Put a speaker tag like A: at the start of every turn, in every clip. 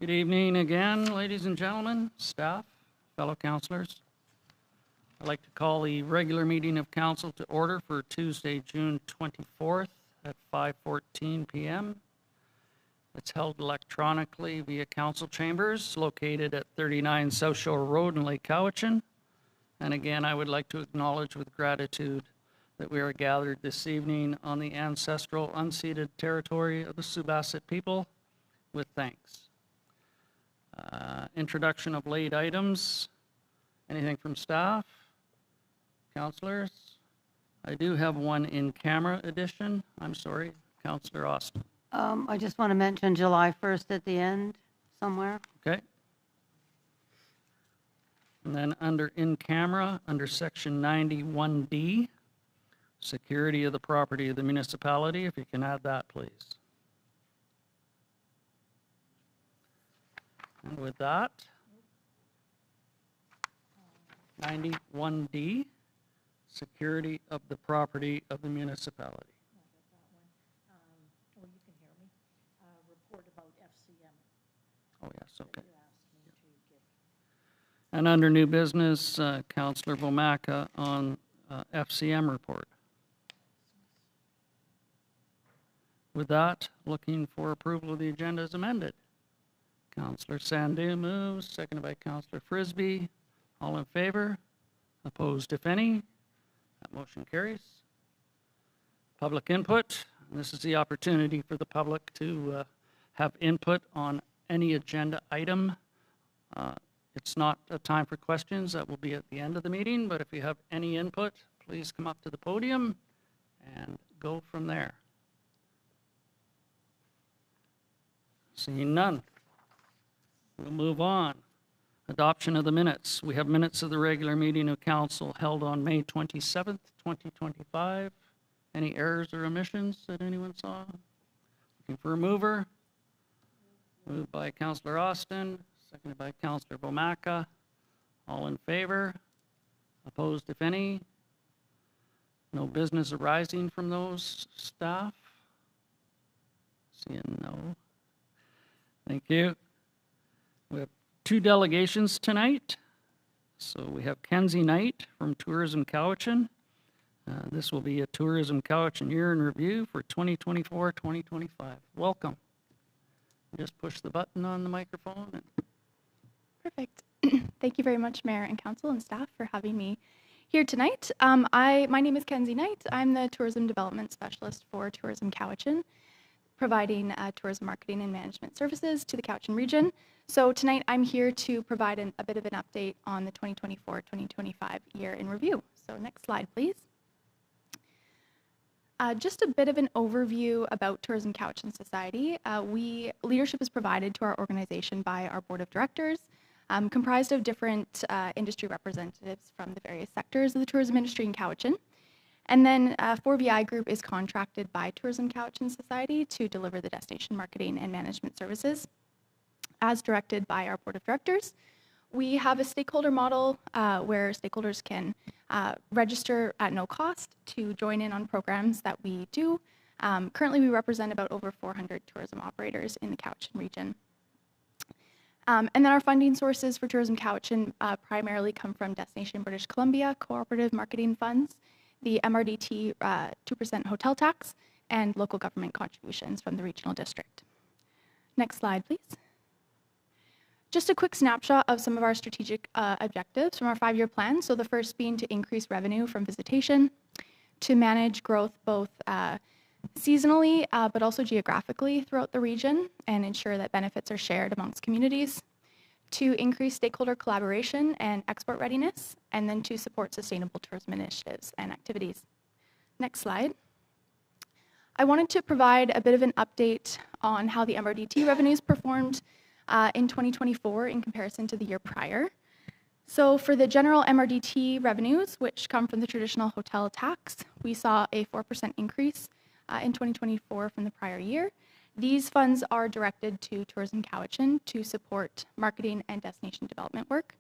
A: Good evening again, ladies and gentlemen, staff, fellow councillors. I'd like to call the regular meeting of council to order for Tuesday, June 24th at 5:14 p.m. It's held electronically via council chambers located at 39 South Shore Road in Lake Cowichan. And again, I would like to acknowledge with gratitude that we are gathered this evening on the ancestral unceded territory of the Subasset people with thanks. Introduction of late items. Anything from staff? Councillors? I do have one in-camera edition. I'm sorry, Councillor Austin.
B: I just want to mention July 1st at the end somewhere.
A: Okay. And then under in-camera, under section 91D, security of the property of the municipality, if you can add that, please. And with that, 91D, security of the property of the municipality.
C: Well, you can hear me. Report about FCM.
A: Oh, yes, okay.
C: You asked me to give.
A: And under new business, Councillor Vomaka on FCM report. With that, looking for approval of the agenda as amended. Councillor Sandu moves, seconded by Councillor Frisbee. All in favor? Opposed, if any? That motion carries. Public input. This is the opportunity for the public to have input on any agenda item. It's not a time for questions. That will be at the end of the meeting, but if you have any input, please come up to the podium and go from there. Seeing none. We'll move on. Adoption of the minutes. We have minutes of the regular meeting of council held on May 27th, 2025. Any errors or omissions that anyone saw? Looking for a mover. Moved by Councillor Austin, seconded by Councillor Vomaka. All in favor? Opposed, if any? No business arising from those, staff? Seeing no. Thank you. We have two delegations tonight. So we have Kenzie Knight from Tourism Cowichan. This will be a Tourism Cowichan year in review for 2024-2025. Welcome. Just push the button on the microphone.
D: Perfect. Thank you very much, Mayor and Council and staff, for having me here tonight. My name is Kenzie Knight. I'm the Tourism Development Specialist for Tourism Cowichan, providing tourism marketing and management services to the Cowichan region. So tonight I'm here to provide a bit of an update on the 2024-2025 year in review. So next slide, please. Just a bit of an overview about Tourism Cowichan Society. Leadership is provided to our organization by our board of directors, comprised of different industry representatives from the various sectors of the tourism industry in Cowichan. And then 4VI Group is contracted by Tourism Cowichan Society to deliver the destination marketing and management services as directed by our board of directors. We have a stakeholder model where stakeholders can register at no cost to join in on programs that we do. Currently, we represent about over 400 tourism operators in the Cowichan region. And then our funding sources for Tourism Cowichan primarily come from Destination British Columbia Cooperative Marketing Funds, the MRDT 2% hotel tax, and local government contributions from the regional district. Next slide, please. Just a quick snapshot of some of our strategic objectives from our 5-year plan. So the first being to increase revenue from visitation, to manage growth both seasonally, but also geographically throughout the region and ensure that benefits are shared amongst communities, to increase stakeholder collaboration and export readiness, and then to support sustainable tourism initiatives and activities. Next slide. I wanted to provide a bit of an update on how the MRDT revenues performed in 2024 in comparison to the year prior. So for the general MRDT revenues, which come from the traditional hotel tax, we saw a 4% increase in 2024 from the prior year. These funds are directed to Tourism Cowichan to support marketing and destination development work.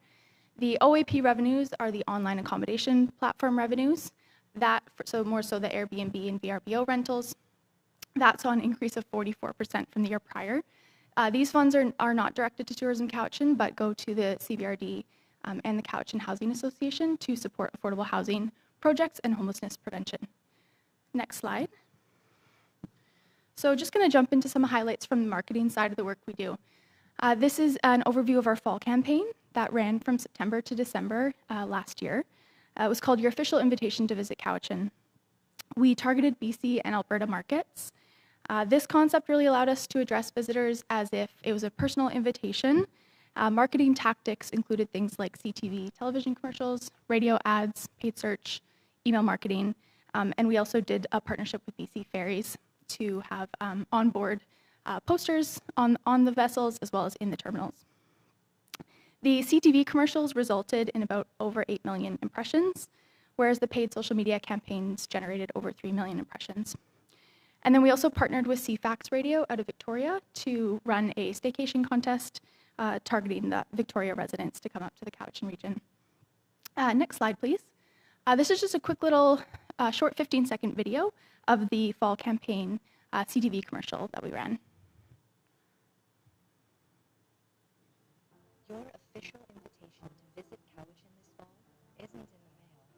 D: The OAP revenues are the online accommodation platform revenues, so more so the Airbnb and VRBO rentals. That saw an increase of 44% from the year prior. These funds are not directed to Tourism Cowichan, but go to the CBRD and the Cowichan Housing Association to support affordable housing projects and homelessness prevention. Next slide. So just going to jump into some highlights from the marketing side of the work we do. This is an overview of our fall campaign that ran from September to December last year. It was called Your Official Invitation to Visit Cowichan. We targeted BC and Alberta markets. This concept really allowed us to address visitors as if it was a personal invitation. Marketing tactics included things like CTV television commercials, radio ads, paid search, email marketing, and we also did a partnership with BC Ferries to have onboard posters on the vessels as well as in the terminals. The CTV commercials resulted in about over 8 million impressions, whereas the paid social media campaigns generated over 3 million impressions. And then we also partnered with CFAX Radio out of Victoria to run a staycation contest targeting the Victoria residents to come up to the Cowichan region. Next slide, please. This is just a quick little short 15-second video of the fall campaign CTV commercial that we ran.
E: Your official invitation to visit Cowichan this fall isn't in the mail.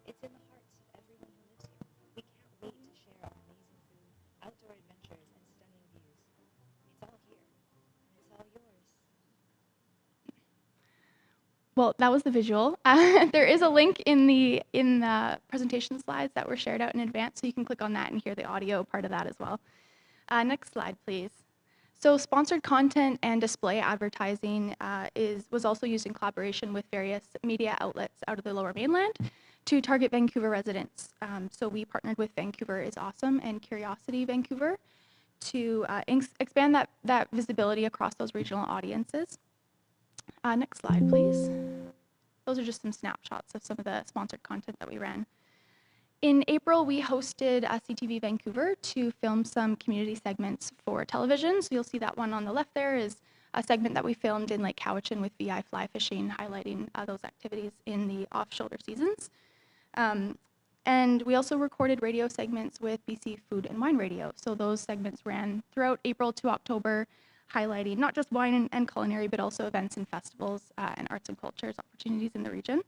E: It's in the hearts of everyone who lives here. We can't wait to share our amazing food, outdoor adventures, and stunning views. It's all here, and it's all yours.
D: Well, that was the visual. There is a link in the presentation slides that were shared out in advance, so you can click on that and hear the audio part of that as well. Next slide, please. So sponsored content and display advertising was also used in collaboration with various media outlets out of the Lower Mainland to target Vancouver residents. So we partnered with Vancouver is Awesome and Curiosity Vancouver to expand that visibility across those regional audiences. Next slide, please. Those are just some snapshots of some of the sponsored content that we ran. In April, we hosted CTV Vancouver to film some community segments for television. So you'll see that one on the left there is a segment that we filmed in Lake Cowichan with VI Fly Fishing, highlighting those activities in the off-shoulder seasons. And we also recorded radio segments with BC Food and Wine Radio. So those segments ran throughout April to October, highlighting not just wine and culinary, but also events and festivals and arts and cultures opportunities in the region.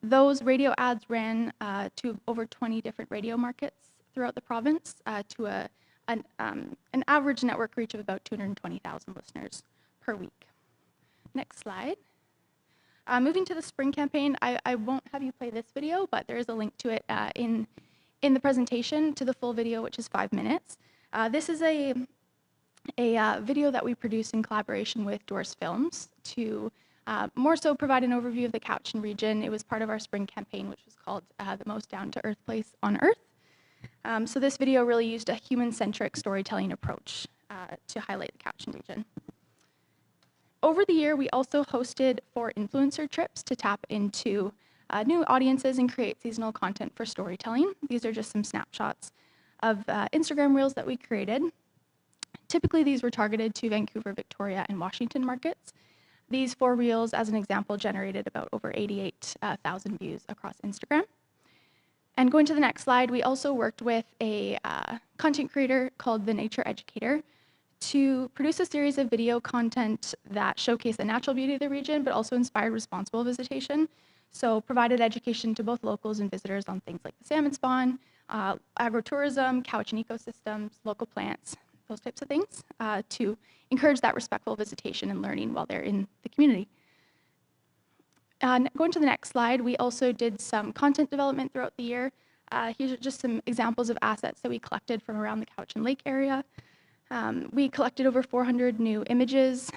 D: Those radio ads ran to over 20 different radio markets throughout the province to an average network reach of about 220,000 listeners per week. Next slide. Moving to the spring campaign, I won't have you play this video, but there is a link to it in the presentation to the full video, which is 5 minutes. This is a video that we produced in collaboration with Doris Films to more so provide an overview of the Cowichan region. It was part of our spring campaign, which was called The Most Down-to-Earth Place on Earth. So this video really used a human-centric storytelling approach to highlight the Cowichan region. Over the year, we also hosted 4 influencer trips to tap into new audiences and create seasonal content for storytelling. These are just some snapshots of Instagram reels that we created. Typically, these were targeted to Vancouver, Victoria, and Washington markets. These 4 reels, as an example, generated about over 88,000 views across Instagram. And going to the next slide, we also worked with a content creator called The Nature Educator to produce a series of video content that showcase the natural beauty of the region, but also inspired responsible visitation. So provided education to both locals and visitors on things like the salmon spawn, agritourism, Cowichan ecosystems, local plants, those types of things, to encourage that respectful visitation and learning while they're in the community. Going to the next slide, we also did some content development throughout the year. Here's just some examples of assets that we collected from around the Cowichan Lake area. We collected over 400 new images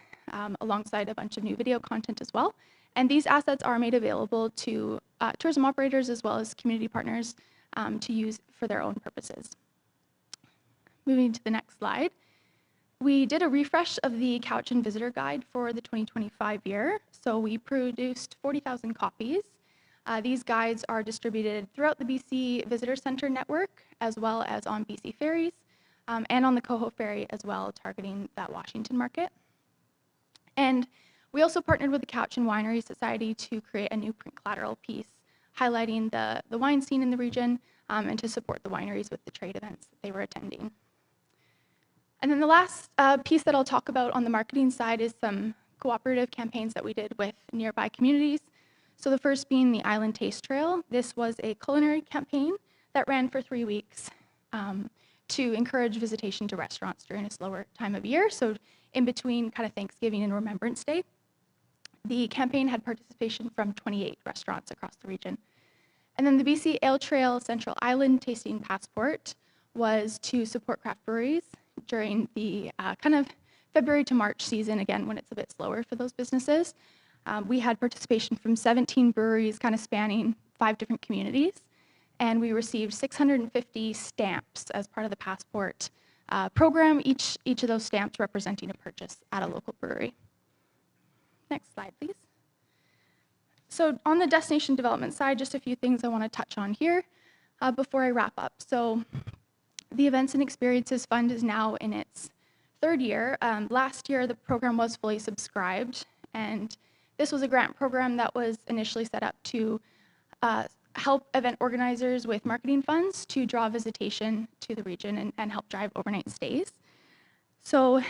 D: alongside a bunch of new video content as well. And these assets are made available to tourism operators as well as community partners to use for their own purposes. Moving to the next slide. We did a refresh of the Cowichan Visitor Guide for the 2025 year. So we produced 40,000 copies. These guides are distributed throughout the BC Visitor Center network, as well as on BC Ferries, and on the Coho Ferry as well, targeting that Washington market. And we also partnered with the Cowichan Winery Society to create a new print collateral piece highlighting the wine scene in the region and to support the wineries with the trade events that they were attending. And then the last piece that I'll talk about on the marketing side is some cooperative campaigns that we did with nearby communities. So the first being the Island Taste Trail. This was a culinary campaign that ran for 3 weeks to encourage visitation to restaurants during a slower time of year, so in between kind of Thanksgiving and Remembrance Day. The campaign had participation from 28 restaurants across the region. And then the BC Ale Trail Central Island Tasting Passport was to support craft breweries during the kind of February to March season, again, when it's a bit slower for those businesses. We had participation from 17 breweries kind of spanning 5 different communities, and we received 650 stamps as part of the passport program, each of those stamps representing a purchase at a local brewery. Next slide, please. So on the destination development side, just a few things I want to touch on here before I wrap up. So the Events and Experiences Fund is now in its 3rd year. Last year, the program was fully subscribed, and this was a grant program that was initially set up to help event organizers with marketing funds to draw visitation to the region and help drive overnight stays. So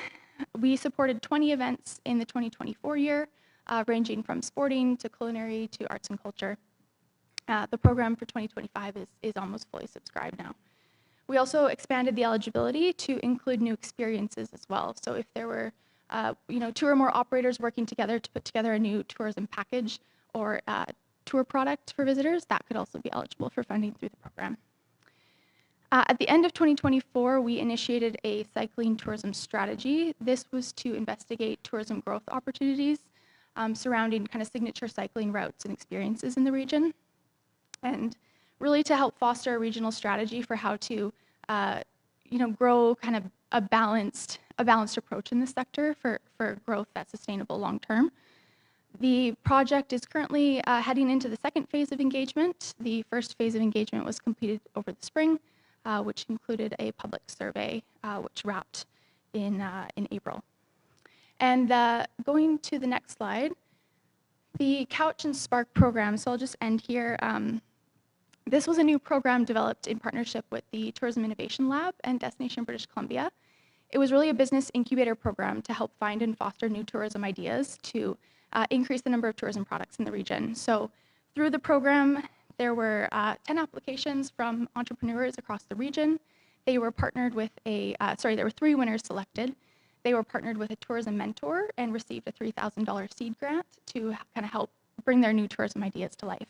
D: we supported 20 events in the 2024 year, ranging from sporting to culinary to arts and culture. The program for 2025 is almost fully subscribed now. We also expanded the eligibility to include new experiences as well. So if there were 2 or more operators working together to put together a new tourism package or tour product for visitors, that could also be eligible for funding through the program. At the end of 2024, we initiated a cycling tourism strategy. This was to investigate tourism growth opportunities surrounding kind of signature cycling routes and experiences in the region, and really to help foster a regional strategy for how to grow kind of a balanced approach in this sector for growth that's sustainable long term. The project is currently heading into the 2nd phase of engagement. The 1st phase of engagement was completed over the spring, which included a public survey, which wrapped in April. And going to the next slide, the Couch and Spark program, so I'll just end here. This was a new program developed in partnership with the Tourism Innovation Lab and Destination British Columbia. It was really a business incubator program to help find and foster new tourism ideas to increase the number of tourism products in the region. So through the program, there were 10 applications from entrepreneurs across the region. They were partnered with there were 3 winners selected. They were partnered with a tourism mentor and received a $3,000 seed grant to kind of help bring their new tourism ideas to life.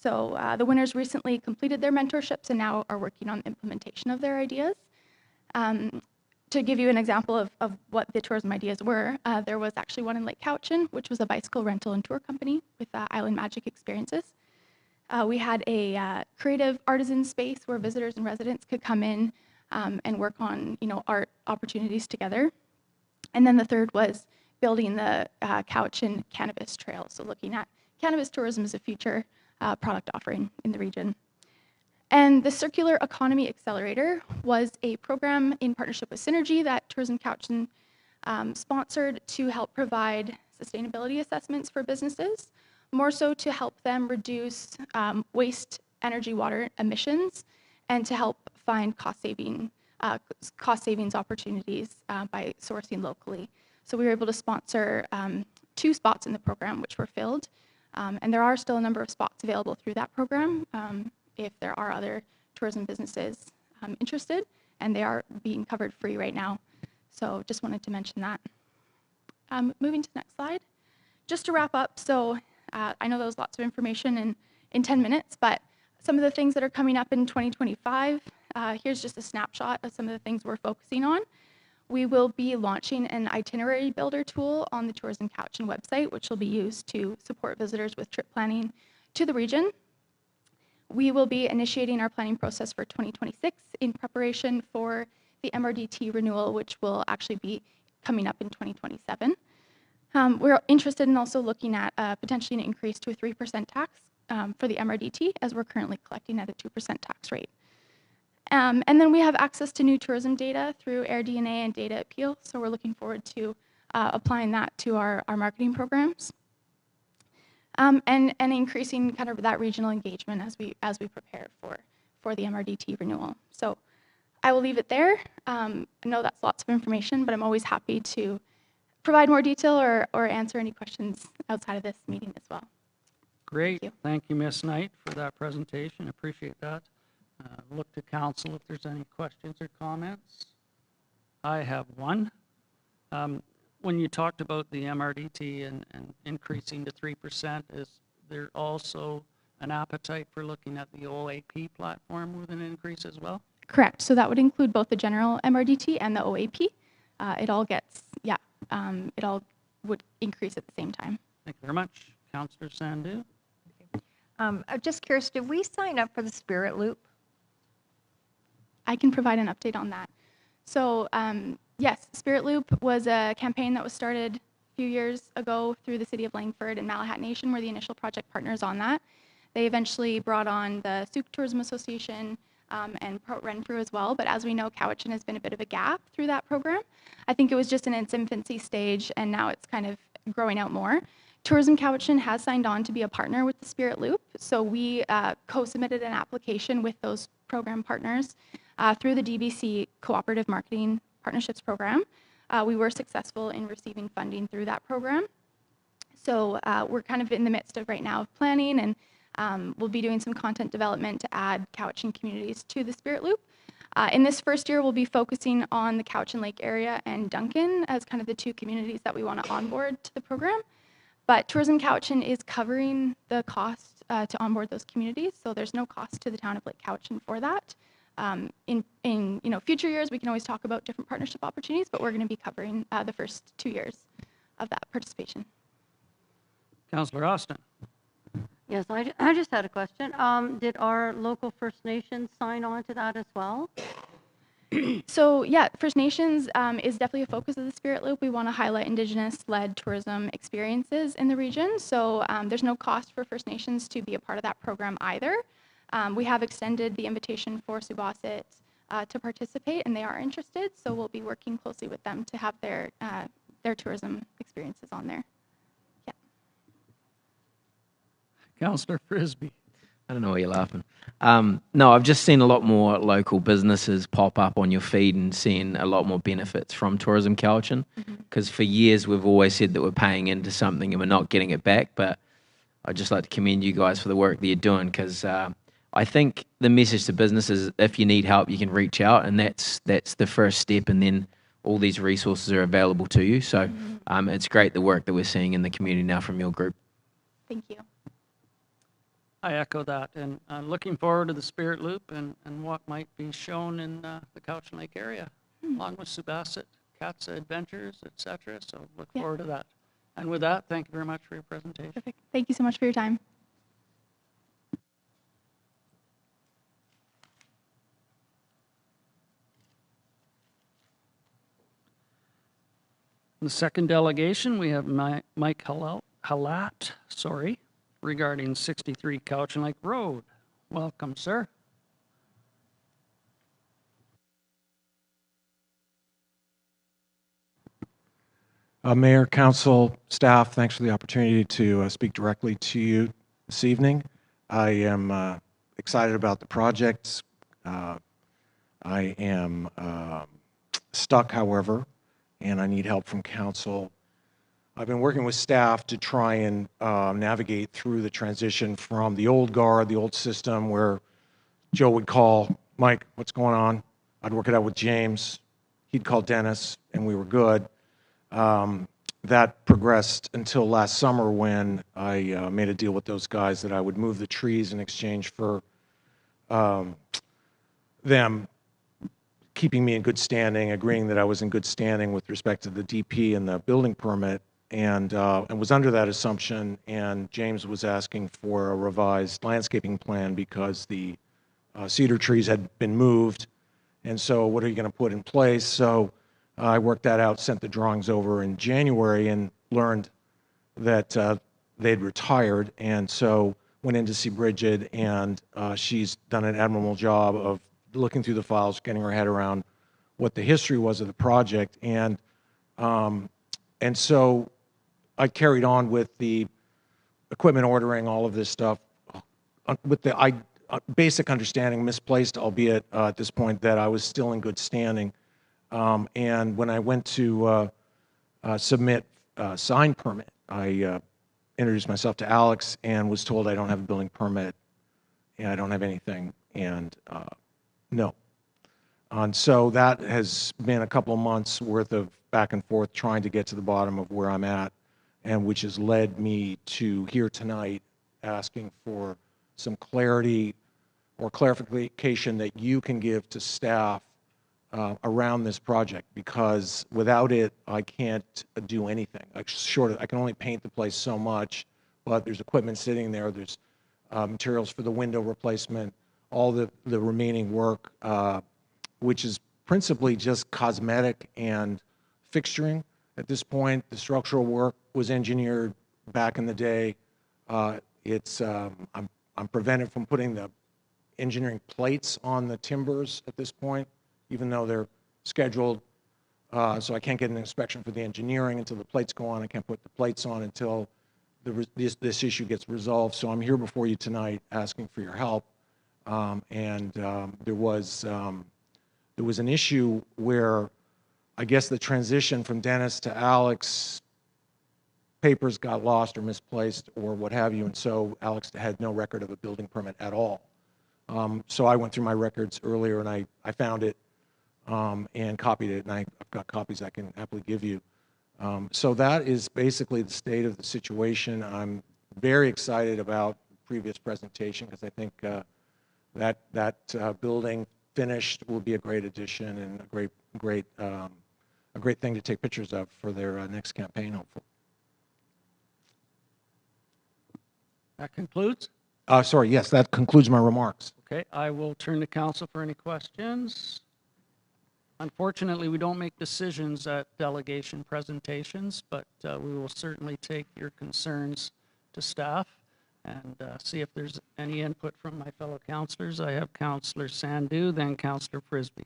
D: So the winners recently completed their mentorships and now are working on the implementation of their ideas. To give you an example of what the tourism ideas were, there was actually one in Lake Cowichan, which was a bicycle rental and tour company with Island Magic Experiences. We had a creative artisan space where visitors and residents could come in and work on art opportunities together. And then the third was building the Cowichan Cannabis Trail, so looking at cannabis tourism as a future product offering in the region. And the Circular Economy Accelerator was a program in partnership with Synergy that Tourism Cowichan sponsored to help provide sustainability assessments for businesses, more so to help them reduce waste, energy, water emissions, and to help find cost savings opportunities by sourcing locally. So we were able to sponsor 2 spots in the program, which were filled. And there are still a number of spots available through that program if there are other tourism businesses interested, and they are being covered free right now. So just wanted to mention that. Moving to the next slide. Just to wrap up, so I know there was lots of information in 10 minutes, but some of the things that are coming up in 2025, here's just a snapshot of some of the things we're focusing on. We will be launching an itinerary builder tool on the Tourism Cowichan website, which will be used to support visitors with trip planning to the region. We will be initiating our planning process for 2026 in preparation for the MRDT renewal, which will actually be coming up in 2027. We're interested in also looking at potentially an increase to a 3% tax for the MRDT, as we're currently collecting at a 2% tax rate. And then we have access to new tourism data through AirDNA and Data Appeal, so we're looking forward to applying that to our marketing programs. And increasing kind of that regional engagement as we prepare for the MRDT renewal. So I will leave it there. I know that's lots of information, but I'm always happy to provide more detail or answer any questions outside of this meeting as well.
A: Great.
D: you.
A: Thank you, Ms. Knight, for that presentation. Appreciate that. Look to council if there's any questions or comments. I have one. When you talked about the MRDT and increasing to 3%, is there also an appetite for looking at the OAP platform with an increase as well?
D: Correct. So that would include both the general MRDT and the OAP. It all would increase at the same time.
A: Thank you very much. Councillor Sandhu?
F: I'm just curious, did we sign up for the Spirit Loop?
D: I can provide an update on that. So yes, Spirit Loop was a campaign that was started a few years ago through the City of Langford and Malahat Nation were the initial project partners on that. They eventually brought on the Souk Tourism Association and Port Renfrew as well, but as we know, Cowichan has been a bit of a gap through that program. I think it was just in its infancy stage, and now it's kind of growing out more. Tourism Cowichan has signed on to be a partner with the Spirit Loop, so we co-submitted an application with those program partners through the DBC Cooperative Marketing Partnerships Program. We were successful in receiving funding through that program. So we're kind of in the midst of right now of planning, and we'll be doing some content development to add Cowichan communities to the Spirit Loop. In this first year, we'll be focusing on the Cowichan Lake area and Duncan as kind of the two communities that we want to onboard to the program. But Tourism Cowichan is covering the cost to onboard those communities, so there's no cost to the town of Lake Cowichan for that. In future years, we can always talk about different partnership opportunities, but we're going to be covering the first 2 years of that participation.
A: Councillor Austin?
B: Yes, I just had a question. Did our local First Nations sign on to that as well?
D: So yeah, First Nations is definitely a focus of the Spirit Loop. We want to highlight Indigenous-led tourism experiences in the region. So there's no cost for First Nations to be a part of that program either. We have extended the invitation for Subasit to participate, and they are interested. So we'll be working closely with them to have their tourism experiences on there. Yeah.
A: Councillor Frisbee?
G: I don't know why you're laughing. No, I've just seen a lot more local businesses pop up on your feed and seeing a lot more benefits from Tourism Cowichan. Because for years we've always said that we're paying into something and we're not getting it back. But I'd just like to commend you guys for the work that you're doing, because I think the message to businesses, if you need help, you can reach out, and that's the first step, and then all these resources are available to you. So it's great the work that we're seeing in the community now from your group.
D: Thank you.
A: I echo that, and I'm looking forward to the Spirit Loop and what might be shown in the Cowichan Lake area, along with Subasit, CATSA Adventures, etc. So look
D: Yeah.
A: forward to that. And with that, thank you very much for your presentation.
D: Perfect. Thank you so much for your time.
A: The second delegation, we have Mike Halat, regarding 63 Cowichan Lake Road. Welcome, sir.
H: Mayor, council, staff, thanks for the opportunity to speak directly to you this evening. I am excited about the projects. I am stuck, however, and I need help from council. I've been working with staff to try and navigate through the transition from the old guard, the old system where Joe would call, Mike, what's going on? I'd work it out with James. He'd call Dennis, and we were good. That progressed until last summer when I made a deal with those guys that I would move the trees in exchange for them keeping me in good standing, agreeing that I was in good standing with respect to the DP and the building permit, and was under that assumption. And James was asking for a revised landscaping plan because the cedar trees had been moved. And so what are you going to put in place? So I worked that out, sent the drawings over in January, and learned that they'd retired. And so went in to see Bridget, and she's done an admirable job of looking through the files, getting her head around what the history was of the project. And so I carried on with the equipment ordering, all of this stuff, with the basic understanding, misplaced, albeit at this point, that I was still in good standing. And when I went to submit a sign permit, I introduced myself to Alex and was told I don't have a building permit and I don't have anything, and no. And so that has been a couple of months worth of back and forth trying to get to the bottom of where I'm at, and which has led me to here tonight asking for some clarity or clarification that you can give to staff around this project, because without it, I can't do anything. I can only paint the place so much, but there's equipment sitting there. There's materials for the window replacement, all the remaining work, which is principally just cosmetic and fixturing at this point. The structural work was engineered back in the day. I'm prevented from putting the engineering plates on the timbers at this point, even though they're scheduled. So I can't get an inspection for the engineering until the plates go on. I can't put the plates on until this issue gets resolved. So I'm here before you tonight asking for your help. There was an issue where I guess the transition from Dennis to Alex, papers got lost or misplaced or what have you, and so Alex had no record of a building permit at all. So I went through my records earlier and I found it and copied it, and I've got copies I can happily give you. So that is basically the state of the situation. I'm very excited about the previous presentation because I think that building finished will be a great addition and a great thing to take pictures of for their next campaign, hopefully.
A: That concludes?
H: Sorry, yes, that concludes my remarks.
A: Okay, I will turn to council for any questions. Unfortunately, we don't make decisions at delegation presentations, but we will certainly take your concerns to staff and see if there's any input from my fellow councilors. I have Councilor Sandhu, then Councilor Frisbee.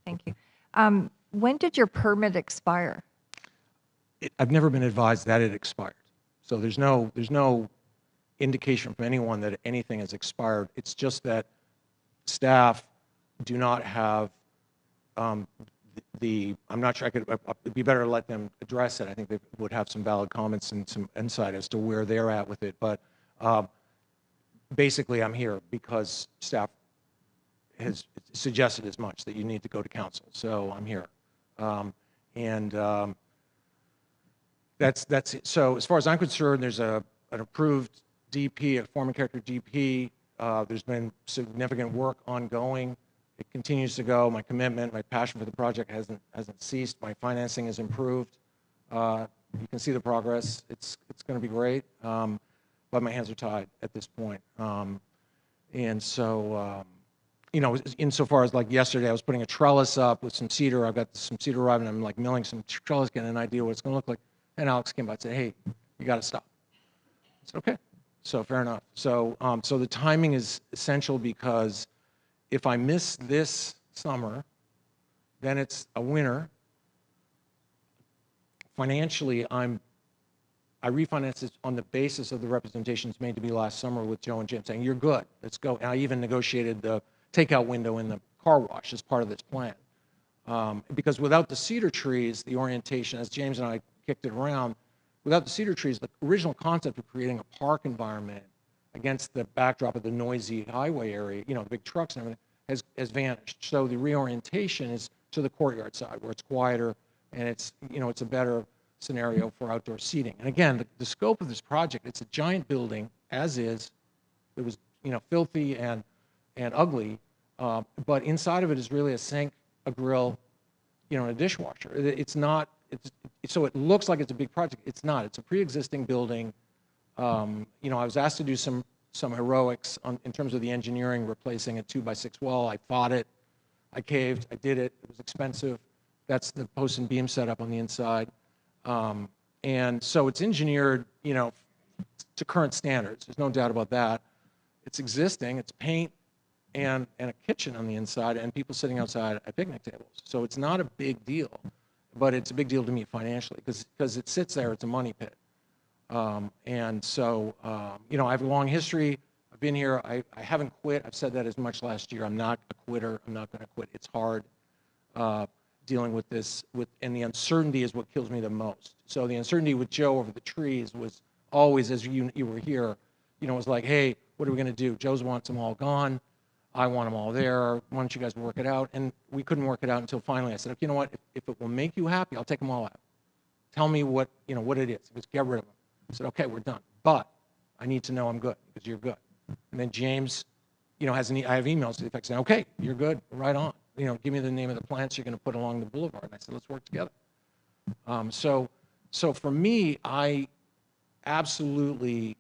F: Thank you. When did your permit expire?
H: I've never been advised that it expired. So there's no indication from anyone that anything has expired. It's just that staff do not have I'm not sure it'd be better to let them address it. I think they would have some valid comments and some insight as to where they're at with it. But basically, I'm here because staff has suggested as much, that you need to go to council. So I'm here. That's it. So as far as I'm concerned, there's an approved DP, a form and character DP. There's been significant work ongoing. It continues to go. My commitment, my passion for the project hasn't ceased. My financing has improved. You can see the progress. It's going to be great, but my hands are tied at this point. And so, insofar as like yesterday, I was putting a trellis up with some cedar. I've got some cedar arriving. I'm like milling some trellis, getting an idea what it's going to look like. And Alex came by and said, "Hey, you got to stop." I said, "Okay." So fair enough. So, so the timing is essential because if I miss this summer, then it's a winter. Financially, I refinanced it on the basis of the representations made to me last summer with Joe and Jim saying, "You're good, let's go." And I even negotiated the takeout window in the car wash as part of this plan. Because without the cedar trees, the orientation, as James and I kicked it around, without the cedar trees, the original concept of creating a park environment against the backdrop of the noisy highway area, the big trucks and everything, has vanished. So the reorientation is to the courtyard side where it's quieter and it's a better scenario for outdoor seating. And again, the scope of this project, it's a giant building as is. It was filthy and ugly, but inside of it is really a sink, a grill, and a dishwasher. It's not. So it looks like it's a big project. It's not. It's a pre-existing building. I was asked to do some heroics in terms of the engineering, replacing a 2x6 wall. I fought it. I caved. I did it. It was expensive. That's the post and beam setup on the inside. And so it's engineered, to current standards. There's no doubt about that. It's existing. It's paint and a kitchen on the inside and people sitting outside at picnic tables. So it's not a big deal, but it's a big deal to me financially because it sits there. It's a money pit. And so, I have a long history of I've been here. I haven't quit. I've said that as much last year. I'm not a quitter. I'm not going to quit. It's hard dealing with this, and the uncertainty is what kills me the most. So the uncertainty with Joe over the trees was always, as you were here, it was like, hey, what are we going to do? Joe's wants them all gone. I want them all there. Why don't you guys work it out? And we couldn't work it out until finally I said, okay, you know what? If it will make you happy, I'll take them all out. Tell me what it is. It was get rid of them. I said, okay, we're done. But I need to know I'm good because you're good. And then James, I have emails to the effect saying, okay, you're good, right on. Give me the name of the plants you're going to put along the boulevard. And I said, let's work together. So for me, I absolutely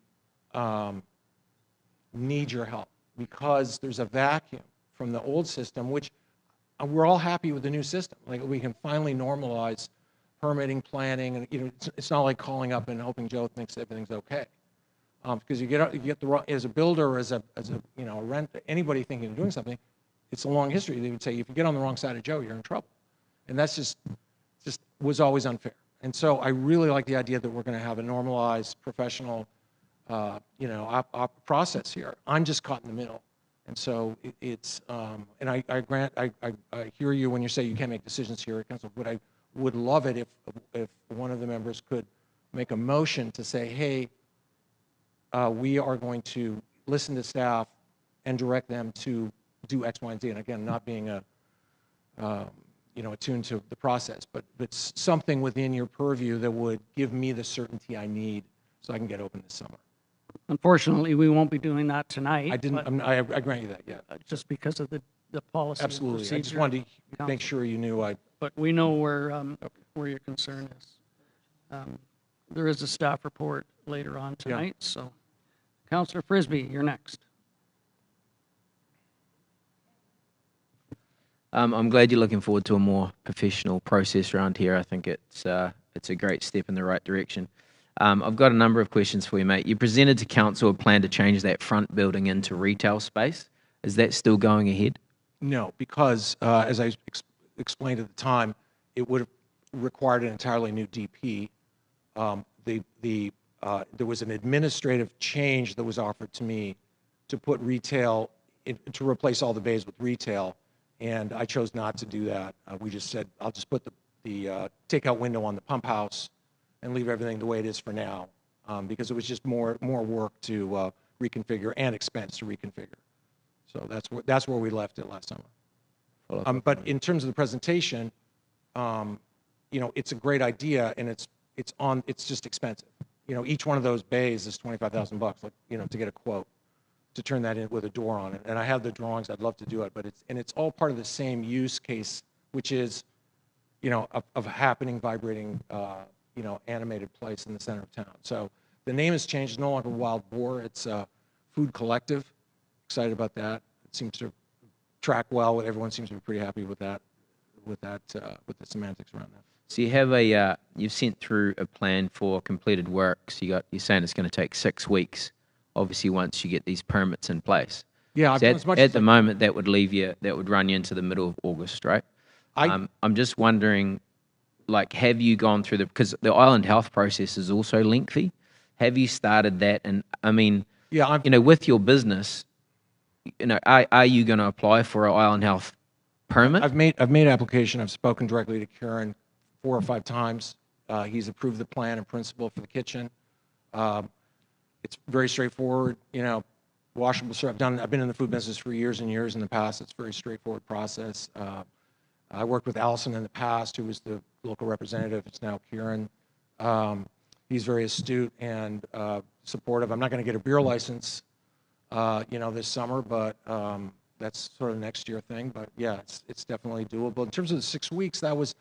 H: need your help because there's a vacuum from the old system, which we're all happy with the new system. Like we can finally normalize permitting, planning, and it's not like calling up and hoping Joe thinks everything's okay. Because you get the wrong, as a builder or as a renter, anybody thinking of doing something, it's a long history. They would say if you get on the wrong side of Joe, you're in trouble, and that's just was always unfair. And so I really like the idea that we're going to have a normalized, professional, process here. I'm just caught in the middle, and so it's and I hear you when you say you can't make decisions here at council, but I would love it if one of the members could make a motion to say, hey, we are going to listen to staff and direct them to do X, Y, and Z. And again, not being attuned to the process, but something within your purview that would give me the certainty I need so I can get open this summer.
A: Unfortunately, we won't be doing that tonight.
H: I grant you that, yeah.
A: Just because of the policy. and
H: Absolutely. I just
A: procedure.
H: wanted to make sure you knew
A: But we know where your concern is. There is a staff report later on tonight, so. Councillor Frisbee, you're next.
G: I'm glad you're looking forward to a more professional process around here. I think it's a great step in the right direction. I've got a number of questions for you, mate. You presented to council a plan to change that front building into retail space. Is that still going ahead?
H: No, because as I explained at the time, it would have required an entirely new DP. There was an administrative change that was offered to me to put retail, to replace all the bays with retail, and I chose not to do that. We just said, I'll just put the takeout window on the pump house and leave everything the way it is for now, because it was just more work to reconfigure and expense to reconfigure. So that's where we left it last summer. But in terms of the presentation, it's a great idea, and it's just expensive. Each one of those bays is $25,000, to get a quote to turn that in with a door on it. And I have the drawings. I'd love to do it, but it's all part of the same use case, which is, of a happening, vibrating, animated place in the center of town. So the name has changed. It's no longer Wild Boar. It's Food Collective. Excited about that. It seems to track well. Everyone seems to be pretty happy with that, with the semantics around that.
G: So you have you've sent through a plan for completed works. You're saying it's going to take 6 weeks, obviously, once you get these permits in place.
H: Yeah,
G: So at the moment, that would run you into the middle of August, right? I'm just wondering, have you gone through because the Island Health process is also lengthy. Have you started that? And I mean, with your business, are you going to apply for an Island Health permit?
H: I've made application. I've spoken directly to Kieran 4 or 5 times. He's approved the plan in principle for the kitchen. It's very straightforward. Washable syrup. I've been in the food business for years and years in the past. It's a very straightforward process. I worked with Allison in the past, who was the local representative. It's now Kieran. He's very astute and supportive. I'm not going to get a beer license, this summer, but that's sort of a next year thing. But yeah, it's definitely doable. In terms of the 6 weeks, that was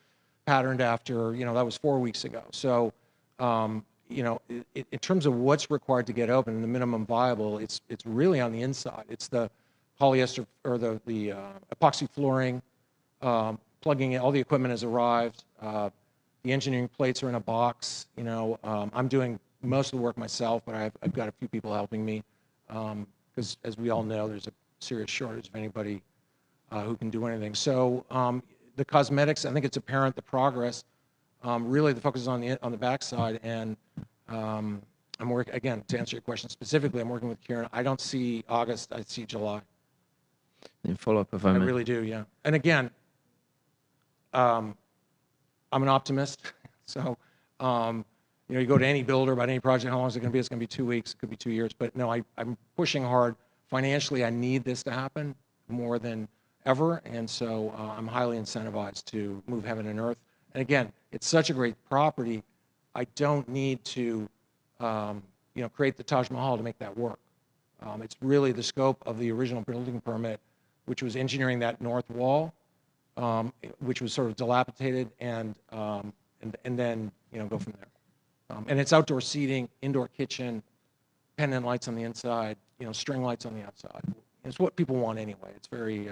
H: patterned after, that was 4 weeks ago. So, in terms of what's required to get open, the minimum viable, it's really on the inside. It's the polyester or the epoxy flooring, plugging in. All the equipment has arrived. The engineering plates are in a box. I'm doing most of the work myself, but I've got a few people helping me because, as we all know, there's a serious shortage of anybody who can do anything. So the cosmetics, I think it's apparent the progress. Really, the focus is on the backside, and I'm working, again, to answer your question specifically, I'm working with Kieran. I don't see August, I see July.
G: And follow up if I
H: I
G: may.
H: really do, yeah. And again, I'm an optimist. So, you go to any builder about any project, how long is it going to be? It's going to be 2 weeks, it could be 2 years. But no, I'm pushing hard. Financially, I need this to happen more than ever. And so I'm highly incentivized to move heaven and earth. And again, it's such a great property. I don't need to, create the Taj Mahal to make that work. It's really the scope of the original building permit, which was engineering that north wall, which was sort of dilapidated, and then go from there. And it's outdoor seating, indoor kitchen, pendant lights on the inside, string lights on the outside. It's what people want anyway. It's very,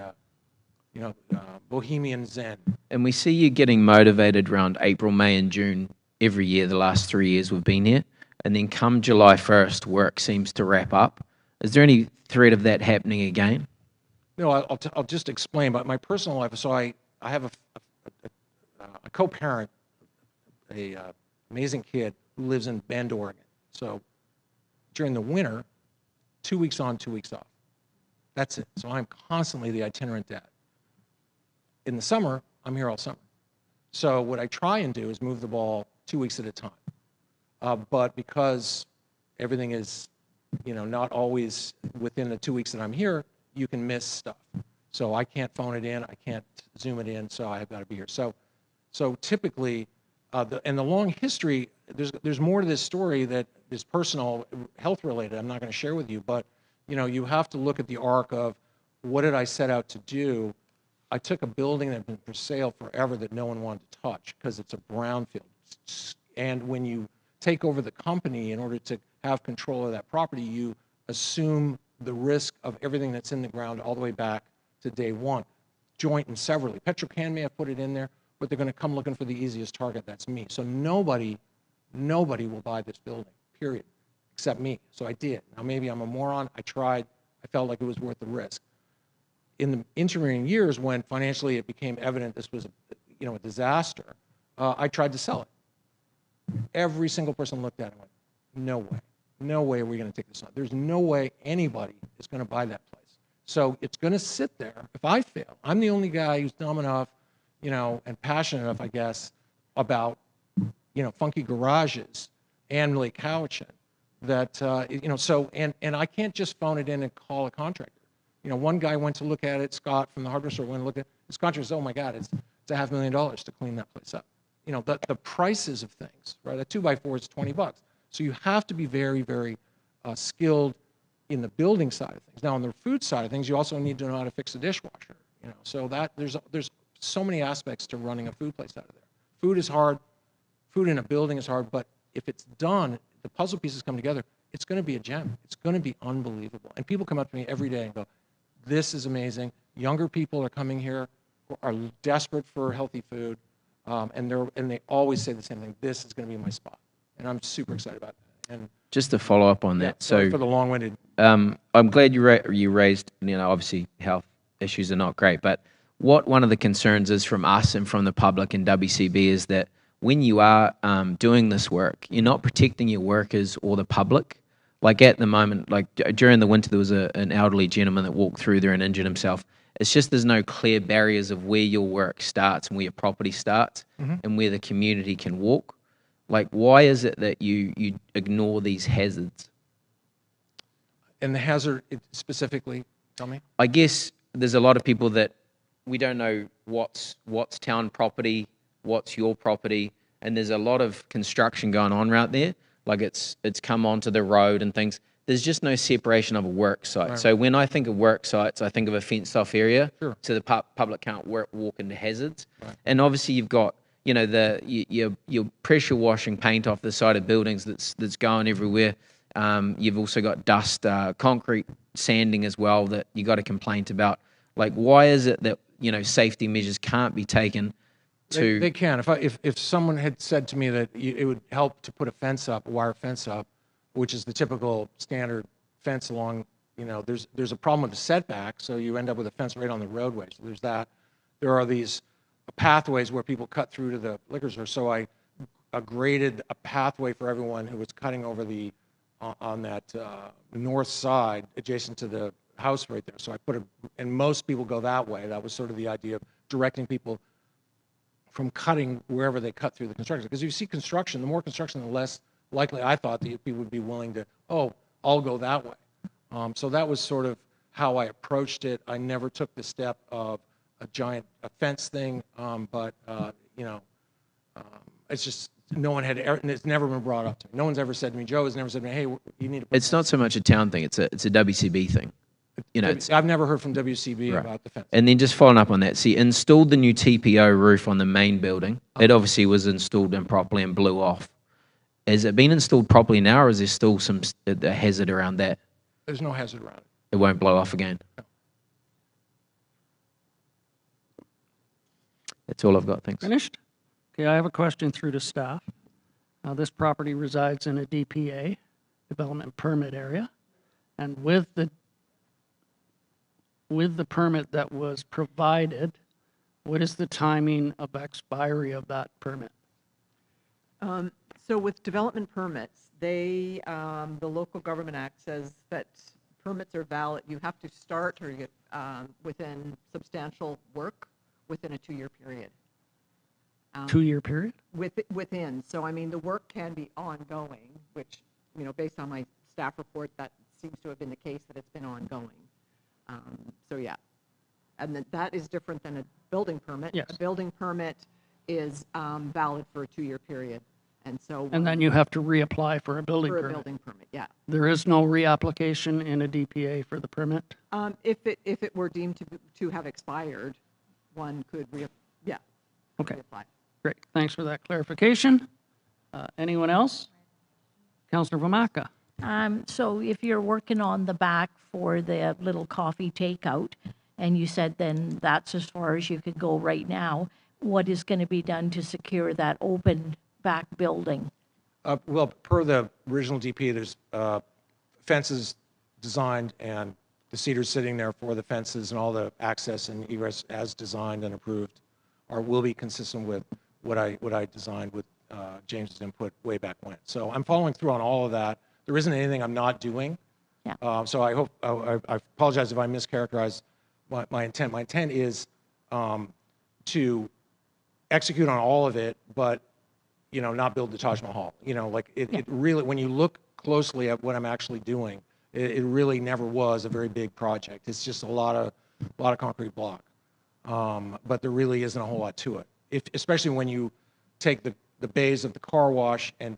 H: bohemian zen.
G: And we see you getting motivated around April, May, and June every year, the last 3 years we've been here. And then come July 1st, work seems to wrap up. Is there any threat of that happening again?
H: No, I'll just explain. But my personal life, so I have a co-parent, a amazing kid who lives in Bend, Oregon. So during the winter, 2 weeks on, 2 weeks off. That's it. So I'm constantly the itinerant dad. In the summer, I'm here all summer. So what I try and do is move the ball 2 weeks at a time. But because everything is, not always within the 2 weeks that I'm here, you can miss stuff. So I can't phone it in, I can't Zoom it in, so I've got to be here. So typically, the long history, there's more to this story that is personal, health related. I'm not going to share with you, but you have to look at the arc of what did I set out to do. I took a building that had been for sale forever that no one wanted to touch because it's a brownfield. And when you take over the company, in order to have control of that property, you assume the risk of everything that's in the ground all the way back to day one, joint and severally. Petrocan may have put it in there, but they're going to come looking for the easiest target. That's me. So nobody will buy this building, period, except me. So I did. Now maybe I'm a moron. I tried. I felt like it was worth the risk. In the intervening years, when financially it became evident this was a disaster, I tried to sell it. Every single person looked at it and went, no way. No way are we going to take this on. There's no way anybody is going to buy that place. So it's going to sit there. If I fail, I'm the only guy who's dumb enough, and passionate enough, I guess, about, funky garages and Lake Cowichan that, so, and I can't just phone it in and call a contractor. One guy went to look at it, Scott from the hardware store went and looked at it. His contractor said, oh my God, it's $500,000 to clean that place up. The prices of things, right? A 2x4 is $20. So you have to be very, very skilled in the building side of things. Now, on the food side of things, you also need to know how to fix a dishwasher. So that there's so many aspects to running a food place out of there. Food is hard. Food in a building is hard, but if it's done, the puzzle pieces come together, it's going to be a gem. It's going to be unbelievable. And people come up to me every day and go, this is amazing. Younger people are coming here, are desperate for healthy food, and they always say the same thing. This is going to be my spot, and I'm super excited about that. And
G: just to follow up on that,
H: sorry for the long-winded.
G: I'm glad you raised. Obviously health issues are not great, but what one of the concerns is from us and from the public in WCB is that when you are doing this work, you're not protecting your workers or the public. Like at the moment, like during the winter, there was an elderly gentleman that walked through there and injured himself. It's just there's no clear barriers of where your work starts and where your property starts and where the community can walk. Like, why is it that you ignore these hazards?
H: And the hazard specifically, tell me?
G: I guess there's a lot of people that we don't know what's town property, what's your property, and there's a lot of construction going on right there. Like it's come onto the road and things. There's just no separation of a work site.
H: Right.
G: So when I think of work sites, I think of a fenced-off area,
H: Sure.
G: so the public can't walk into hazards.
H: Right.
G: And obviously you've got your pressure washing paint off the side of buildings that's going everywhere. You've also got dust, concrete sanding as well that you got a complaint about. Like, why is it that safety measures can't be taken?
H: They can. If someone had said to me that it would help to put a wire fence up, which is the typical standard fence along, there's a problem with the setback, so you end up with a fence right on the roadway. So there's that. There are these pathways where people cut through to the liquor store. So I graded a pathway for everyone who was cutting over the on that north side, adjacent to the house right there. So I put a, and most people go that way. That was sort of the idea of directing people from cutting wherever they cut through the construction. Because if you see construction, the more construction, the less likely I thought that people would be willing to, oh, I'll go that way. So that was sort of how I approached it. I never took the step of a giant fence thing, but you know, it's just no one had, and it's never been brought up to me. No one's ever said to me, Joe has never said to me, hey, you need to.
G: It's not so much a town thing; it's a WCB thing. You know,
H: I've never heard from WCB
G: Right.
H: about the fence.
G: And then just following up on that, see, installed the new TPO roof on the main building. It obviously was installed improperly and blew off. Has it been installed properly now, or is there still some a hazard around that?
H: There's no hazard around it.
G: It won't blow off again. That's all I've got. Thanks.
A: Finished? Okay, I have a question through to staff. Now, this property resides in a DPA, Development Permit Area, and with the permit that was provided, what is the timing of expiry of that permit?
I: So with development permits, they, the Local Government Act says that permits are valid. You have to start or get within substantial work within a 2-year period.
A: 2-year period?
I: Within. So I mean, the work can be ongoing, which, you know, based on my staff report, that seems to have been the case, that it's been ongoing. So yeah, and that is different than a building permit.
A: Yes.
I: A building permit is valid for a 2-year period, and so.
A: And then you have to reapply for a building
I: For a
A: permit?
I: building permit, yeah.
A: There is no reapplication in a DPA for the permit?
I: If it were deemed to have expired, one could
A: Okay,
I: reapply.
A: great. Thanks for that clarification. Anyone else? Councillor Vomaka?
C: So if you're working on the back for the little coffee takeout, and you said then that's as far as you could go right now, what is going to be done to secure that open back building?
H: Well, per the original DP, there's fences designed and the cedars sitting there for the fences, and all the access and egress as designed and approved will be consistent with what I designed with James's input way back when. So I'm following through on all of that. There isn't anything I'm not doing.
C: Yeah.
H: So I hope, I apologize if I mischaracterized my intent. My intent is to execute on all of it, but, you know, not build the Taj Mahal. You know, like it really, when you look closely at what I'm actually doing, it really never was a very big project. It's just a lot of concrete block. But there really isn't a whole lot to it. Especially when you take the bays of the car wash and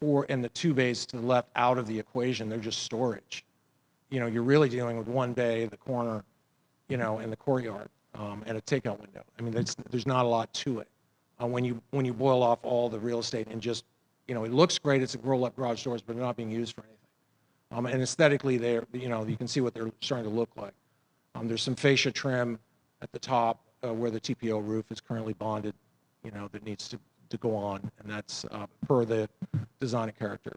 H: the 2 bays to the left out of the equation, they're just storage. You know, you're really dealing with 1 bay, the corner, you know, and the courtyard, and a takeout window. I mean, there's not a lot to it. When you boil off all the real estate and just, you know, it looks great. It's a roll-up garage doors, but they're not being used for anything. And aesthetically, you know, you can see what they're starting to look like. There's some fascia trim at the top where the TPO roof is currently bonded, you know, that needs to go on, and that's per the design and character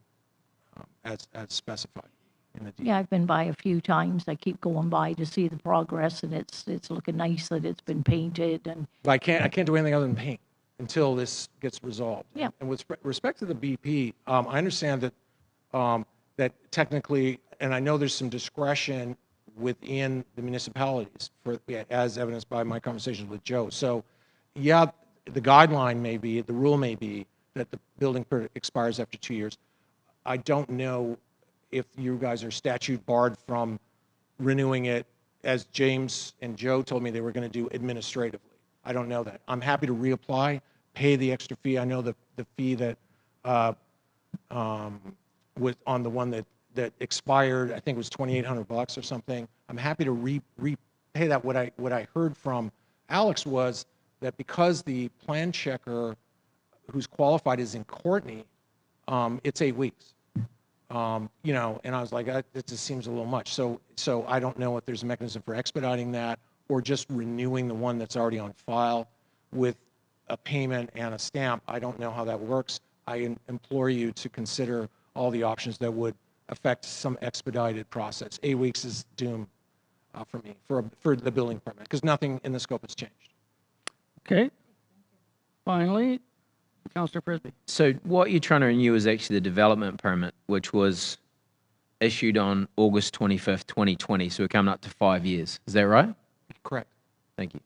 H: as specified in the DP.
C: Yeah, I've been by a few times. I keep going by to see the progress, and it's looking nice that it's been painted and.
H: But I can't do anything other than paint until this gets resolved.
C: Yeah.
H: And with respect to the BP, I understand that that technically, and I know there's some discretion within the municipalities, as evidenced by my conversations with Joe. So, yeah, the guideline may be, the rule may be that the building permit expires after 2 years. I don't know if you guys are statute barred from renewing it, as James and Joe told me they were going to do administratively. I don't know that. I'm happy to reapply, pay the extra fee. I know the fee that was on the one that expired, I think it was $2,800 or something. I'm happy to repay that. What I heard from Alex was that because the plan checker who's qualified is in Courtney, it's 8 weeks. You know, and I was like, that just seems a little much. So I don't know if there's a mechanism for expediting that or just renewing the one that's already on file with a payment and a stamp. I don't know how that works. I implore you to consider all the options that would affect some expedited process. 8 weeks is doom for me, for the building permit, because nothing in the scope has changed.
A: Okay. Finally, Councillor Frisbee.
G: So what you're trying to renew is actually the development permit, which was issued on August 25th, 2020. So we're coming up to 5 years. Is that right?
H: Correct.
G: Thank you.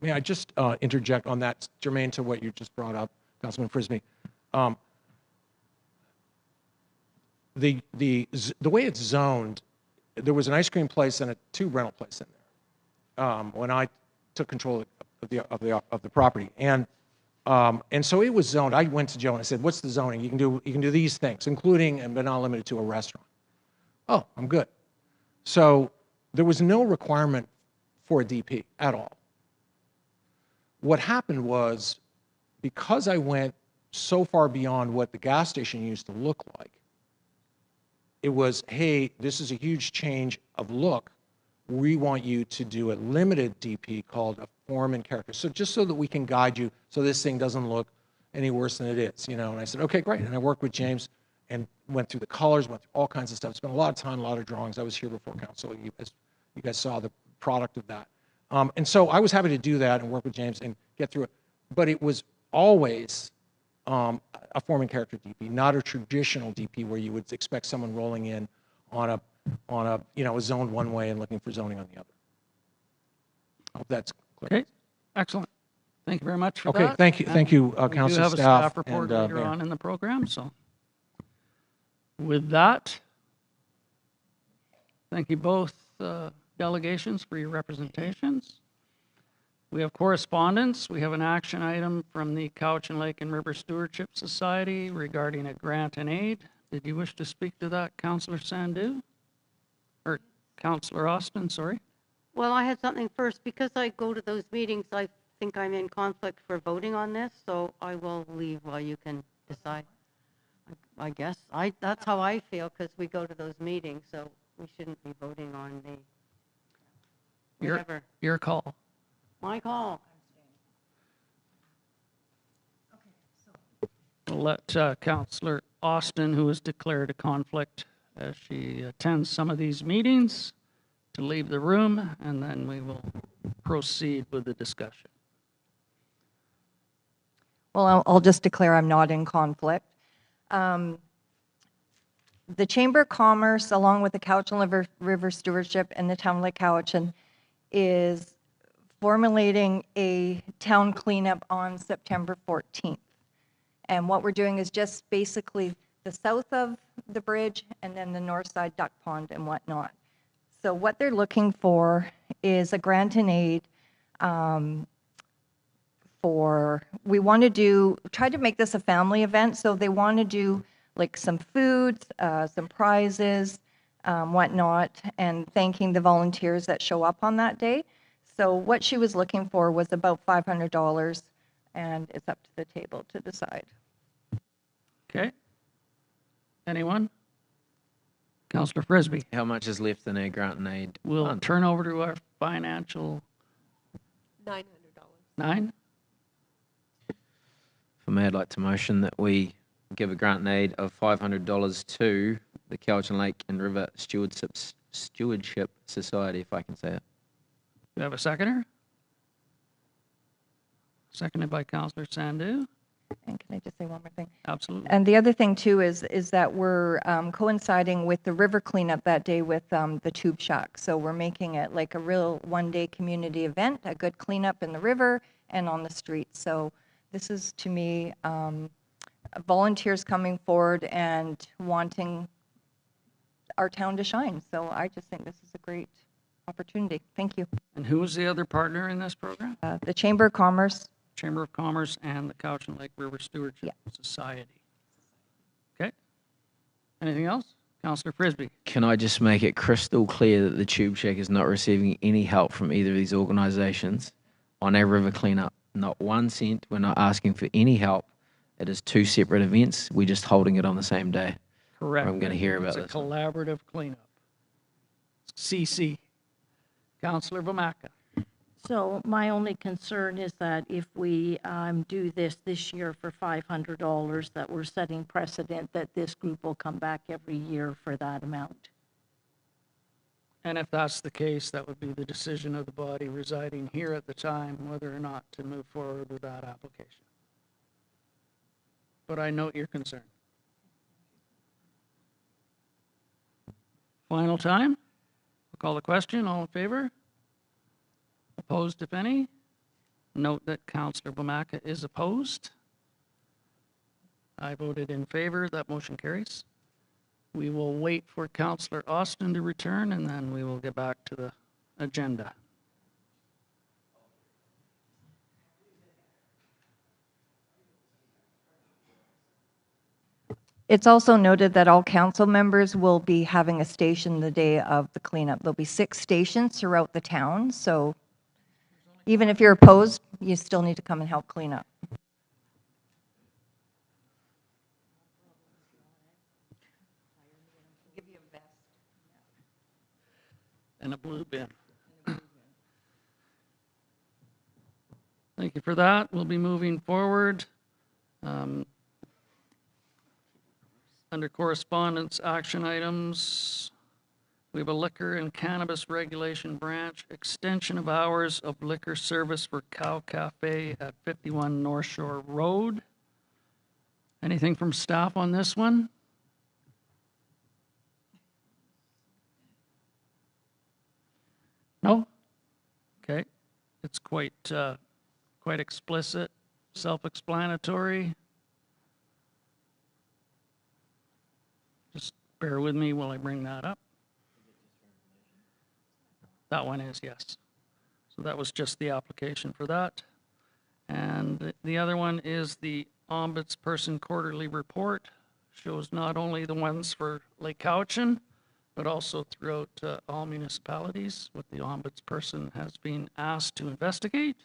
H: May I just interject on that, germane to what you just brought up, Councilman Frisbee? The way it's zoned, there was an ice cream place and two rental places in there when I took control of the property, and so it was zoned. I went to Joe and I said, "What's the zoning? You can do these things, including but not limited to a restaurant." Oh, I'm good. So there was no requirement for a DP at all. What happened was, because I went so far beyond what the gas station used to look like, it was, hey, this is a huge change of look. We want you to do a limited DP called a form and character. So just so that we can guide you so this thing doesn't look any worse than it is, you know. And I said, okay, great. And I worked with James and went through the colors, went through all kinds of stuff. Spent a lot of time, a lot of drawings. I was here before council. You guys saw the product of that. And so I was happy to do that and work with James and get through it. But it was always a form and character DP, not a traditional DP where you would expect someone rolling in on a zone one way and looking for zoning on the other. I hope that's clear.
A: Okay, excellent. Thank you very much for
H: Okay,
A: that.
H: thank you,
A: We
H: council
A: do have a
H: staff,
A: staff report
H: and,
A: later
H: Mayor.
A: on in the program, so. With that, thank you both delegations for your representations. We have correspondence. We have an action item from the Cowichan Lake and River Stewardship Society regarding a grant and aid. Did you wish to speak to that, Councillor Sandu? Or Councillor Austin, sorry?
B: Well, I had something first. Because I go to those meetings, I think I'm in conflict for voting on this, so I will leave while you can decide. I guess. That's how I feel, because we go to those meetings, so we shouldn't be voting on the, whatever.
A: Your call.
B: My call.
A: We'll let Councillor Austin, who has declared a conflict as she attends some of these meetings, to leave the room, and then we will proceed with the discussion.
F: Well, I'll just declare I'm not in conflict. The Chamber of Commerce, along with the Cowichan River Stewardship and the Town of Lake Cowichan, is formulating a town cleanup on September 14th. And what we're doing is just basically the south of the bridge and then the north side duck pond and whatnot. So what they're looking for is a grant and aid we want to try to make this a family event. So they want to do like some foods, some prizes, whatnot, and thanking the volunteers that show up on that day. So what she was looking for was about $500, and it's up to the table to decide.
A: Okay. Anyone? Councillor Frisbee.
G: How much is left in our grant and aid?
A: We'll
G: fund?
A: turn over to our financial.
J: $900.
A: 9?
G: For me, I'd like to motion that we give a grant and aid of $500 to the Cowichan Lake and River Stewardship Society, if I can say it.
A: Do you have a seconder? Seconded by Councillor Sandu.
F: And can I just say one more thing?
A: Absolutely.
F: And the other thing too is that we're coinciding with the river cleanup that day with the Tube Shack. So we're making it like a real one-day community event, a good cleanup in the river and on the streets. So this is, to me, volunteers coming forward and wanting our town to shine. So I just think this is a great opportunity. Thank you.
A: And who is the other partner in this program?
F: The Chamber of Commerce.
A: Chamber of Commerce and the Cowichan Lake River Stewardship Society. Okay. Anything else? Councillor Frisbee.
G: Can I just make it crystal clear that the Tube Shack is not receiving any help from either of these organisations on our river cleanup? Not 1 cent. We're not asking for any help. It is 2 separate events. We're just holding it on the same day.
A: Correct.
G: I'm going to hear about
A: It's
G: this.
A: a collaborative cleanup. CC. Councillor Vomaka.
C: So my only concern is that if we do this year for $500, that we're setting precedent that this group will come back every year for that amount.
A: And if that's the case, that would be the decision of the body residing here at the time, whether or not to move forward with that application. But I note your concern. Final time. I'll call the question. All in favor? Opposed, if any? Note that Councillor Bamaka is opposed. I voted in favor. That motion carries. We will wait for Councillor Austin to return, and then we will get back to the agenda.
F: It's also noted that all council members will be having a station the day of the cleanup. There'll be 6 stations throughout the town, so even if you're opposed, you still need to come and help clean up.
A: And a blue bin. Thank you for that. We'll be moving forward. Under correspondence action items, we have a liquor and cannabis regulation branch, extension of hours of liquor service for Cow Cafe at 51 North Shore Road. Anything from staff on this one? No? Okay. It's quite explicit, self-explanatory. Just bear with me while I bring that up. That one is, yes. So that was just the application for that. And the other one is the Ombudsperson Quarterly Report. Shows not only the ones for Lake Cowichan, but also throughout all municipalities, what the Ombudsperson has been asked to investigate.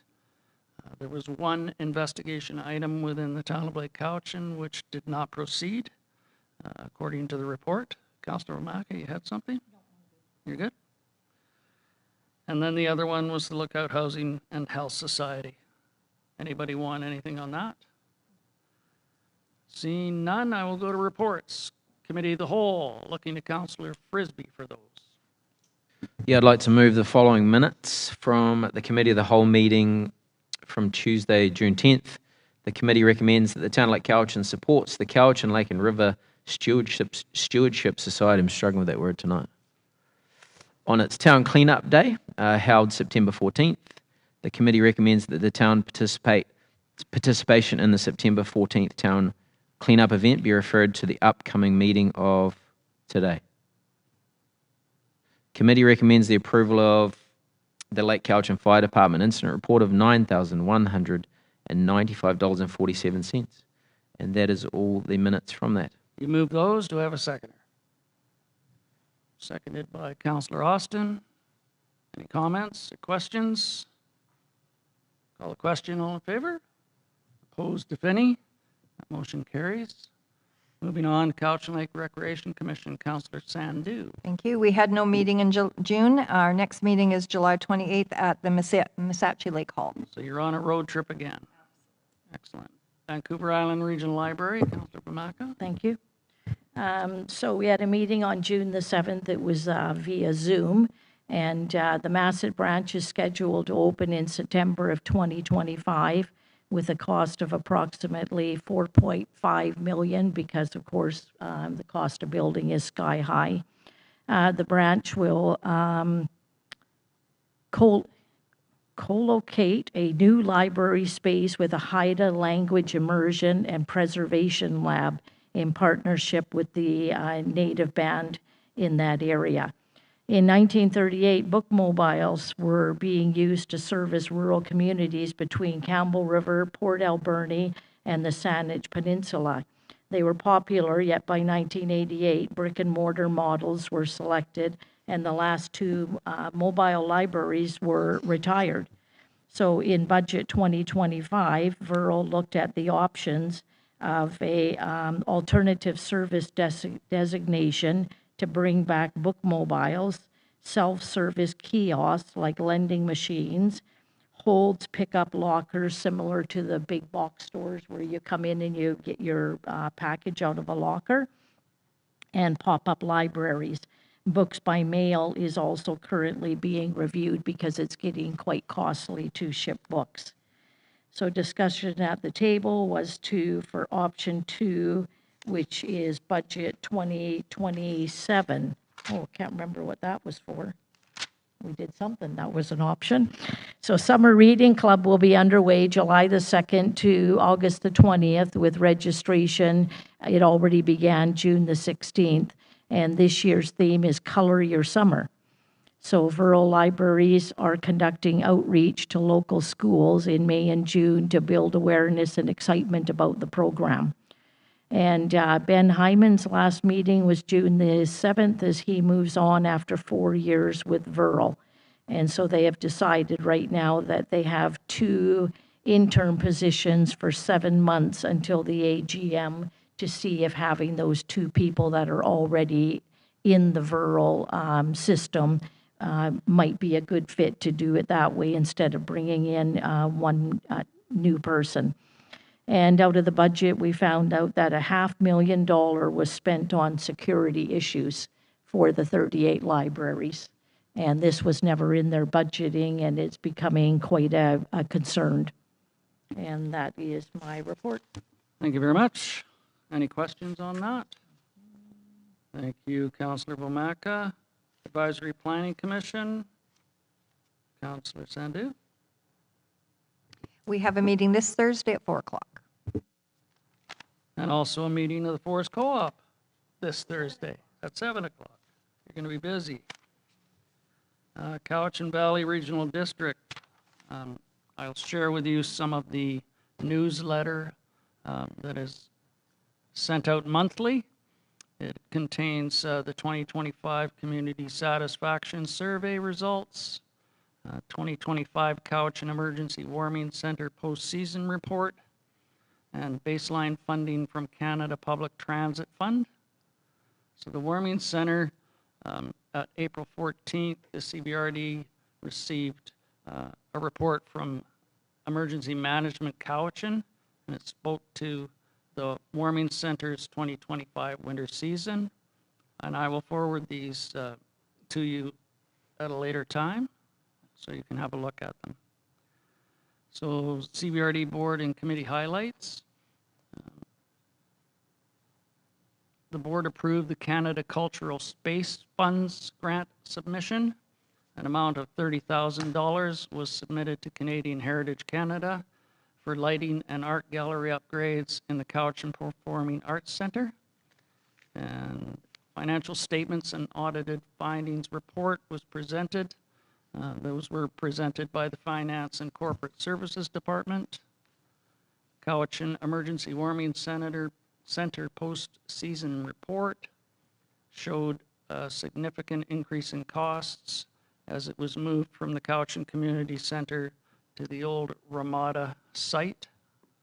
A: There was one investigation item within the town of Lake Cowichan which did not proceed, according to the report. Councillor Bamaka, you had something? You're good? And then the other one was the Lookout Housing and Health Society. Anybody want anything on that? Seeing none, I will go to reports. Committee of the Whole, looking to Councillor Frisbee for those.
G: Yeah, I'd like to move the following minutes from the Committee of the Whole meeting from Tuesday, June 10th. The committee recommends that the town of Lake Cowichan supports the Cowichan Lake and River Stewardship Society. I'm struggling with that word tonight. On its town cleanup day, held September 14th, the committee recommends that the town participation in the September 14th town cleanup event be referred to the upcoming meeting of today. Committee recommends the approval of the Lake Cowichan Fire Department incident report of $9,195.47. And that is all the minutes from that.
A: You move those. Do I have a seconder? Seconded by Councillor Austin. Any comments or questions? Call the question. All in favor? Opposed, if any? That motion carries. Moving on, Cowichan Lake Recreation Commission, Councillor Sandhu.
F: Thank you. We had no meeting in June. Our next meeting is July 28th at the Missachi Lake Hall.
A: So you're on a road trip again. Excellent. Vancouver Island Regional Library, Councillor Bamaka.
C: Thank you. So we had a meeting on June the 7th. It was via Zoom, and the Masset branch is scheduled to open in September of 2025 with a cost of approximately $4.5 million because, of course, the cost of building is sky high. The branch will co-locate a new library space with a Haida language immersion and preservation lab in partnership with the native band in that area. In 1938, bookmobiles were being used to service rural communities between Campbell River, Port Alberni, and the Saanich Peninsula. They were popular, yet by 1988, brick and mortar models were selected, and the last 2 mobile libraries were retired. So in budget 2025, Virl looked at the options of a alternative service designation to bring back bookmobiles, self-service kiosks like lending machines, holds pickup lockers similar to the big box stores where you come in and you get your package out of a locker, and pop-up libraries. Books by mail is also currently being reviewed because it's getting quite costly to ship books. So discussion at the table was for option 2, which is budget 2027 Oh, can't remember what that was for. We did something, that was an option. So Summer Reading Club will be underway July the 2nd to August the 20th with registration. It already began June the 16th, and this year's theme is Color Your Summer. So rural libraries are conducting outreach to local schools in May and June to build awareness and excitement about the program. And Ben Hyman's last meeting was June the 7th as he moves on after 4 years with Viral. And so they have decided right now that they have 2 interim positions for 7 months until the AGM to see if having those 2 people that are already in the Viral system might be a good fit to do it that way instead of bringing in one new person. And out of the budget, we found out that $500,000 was spent on security issues for the 38 libraries. And this was never in their budgeting, and it's becoming quite a concern. And that is my report.
A: Thank you very much. Any questions on that? Thank you, Councillor Bomaka. Advisory Planning Commission, Councillor Sandhu.
F: We have a meeting this Thursday at 4 o'clock.
A: And also a meeting of the Forest Co-op this Thursday at 7 o'clock. You're going to be busy. Cowichan Valley Regional District. I'll share with you some of the newsletter that is sent out monthly. It contains the 2025 Community Satisfaction Survey results, 2025 Cowichan Emergency Warming Center Postseason Report, and baseline funding from Canada Public Transit Fund. So the Warming Center, at April 14th, the CBRD received a report from Emergency Management Cowichan, and it spoke to the Warming Center's 2025 winter season, and I will forward these to you at a later time so you can have a look at them. So CBRD board and committee highlights. The board approved the Canada Cultural Space Funds grant submission. An amount of $30,000 was submitted to Canadian Heritage Canada for lighting and art gallery upgrades in the Cowichan Performing Arts Center. And financial statements and audited findings report was presented. Those were presented by the Finance and Corporate Services Department. Cowichan Emergency Warming Center post-season report showed a significant increase in costs as it was moved from the Cowichan Community Center to the old Ramada site.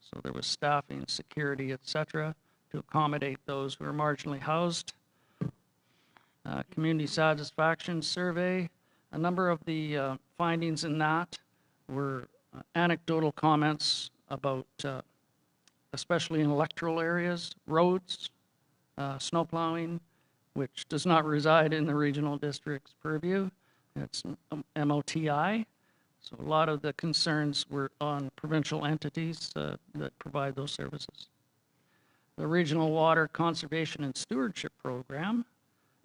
A: So there was staffing, security, etc., to accommodate those who are marginally housed. Community satisfaction survey. A number of the findings in that were anecdotal comments about, especially in electoral areas, roads, snow plowing, which does not reside in the regional district's purview. It's MOTI. So a lot of the concerns were on provincial entities that provide those services. The Regional Water Conservation and Stewardship Program.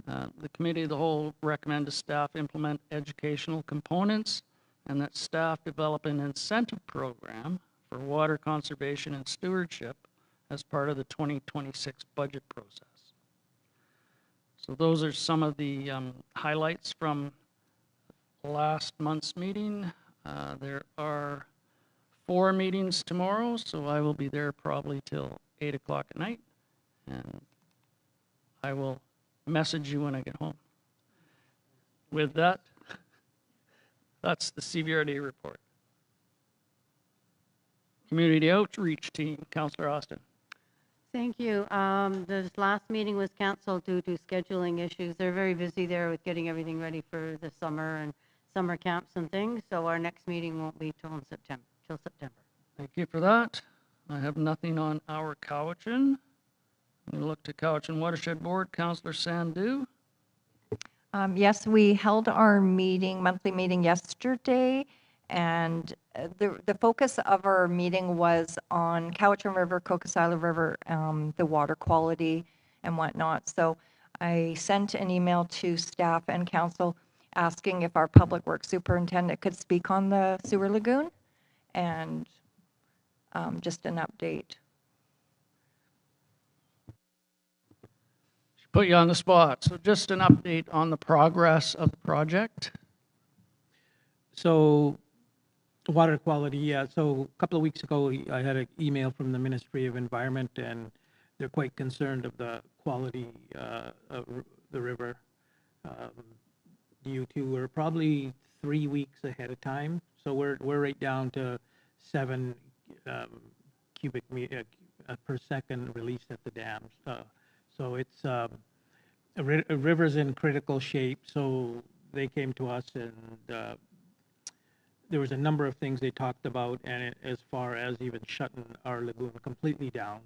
A: The Committee of the Whole recommended staff implement educational components and that staff develop an incentive program for water conservation and stewardship as part of the 2026 budget process. So those are some of the highlights from last month's meeting. There are 4 meetings tomorrow, so I will be there probably till 8 o'clock at night, and I will message you when I get home. With that, that's the CBRD report. Community Outreach Team, Councillor Austin.
B: Thank you. This last meeting was canceled due to scheduling issues. They're very busy there with getting everything ready for the summer and summer camps and things, so our next meeting won't be till September.
A: Thank you for that. I have nothing on our Cowichan. We look to Cowichan Watershed Board, Councillor Sandhu.
F: Yes, we held our monthly meeting yesterday, and the focus of our meeting was on Cowichan River, Cocosila River, the water quality and whatnot. So I sent an email to staff and council asking if our public works superintendent could speak on the sewer lagoon, and just an update.
A: Put you on the spot. So just an update on the progress of the project.
J: So, water quality, yeah. So a couple of weeks ago, I had an email from the Ministry of Environment, and they're quite concerned of the quality of the river. Due to we're probably 3 weeks ahead of time, so we're right down to 7 cubic meter per second released at the dams. So it's a river's in critical shape. So they came to us, and there was a number of things they talked about, and as far as even shutting our lagoon completely down,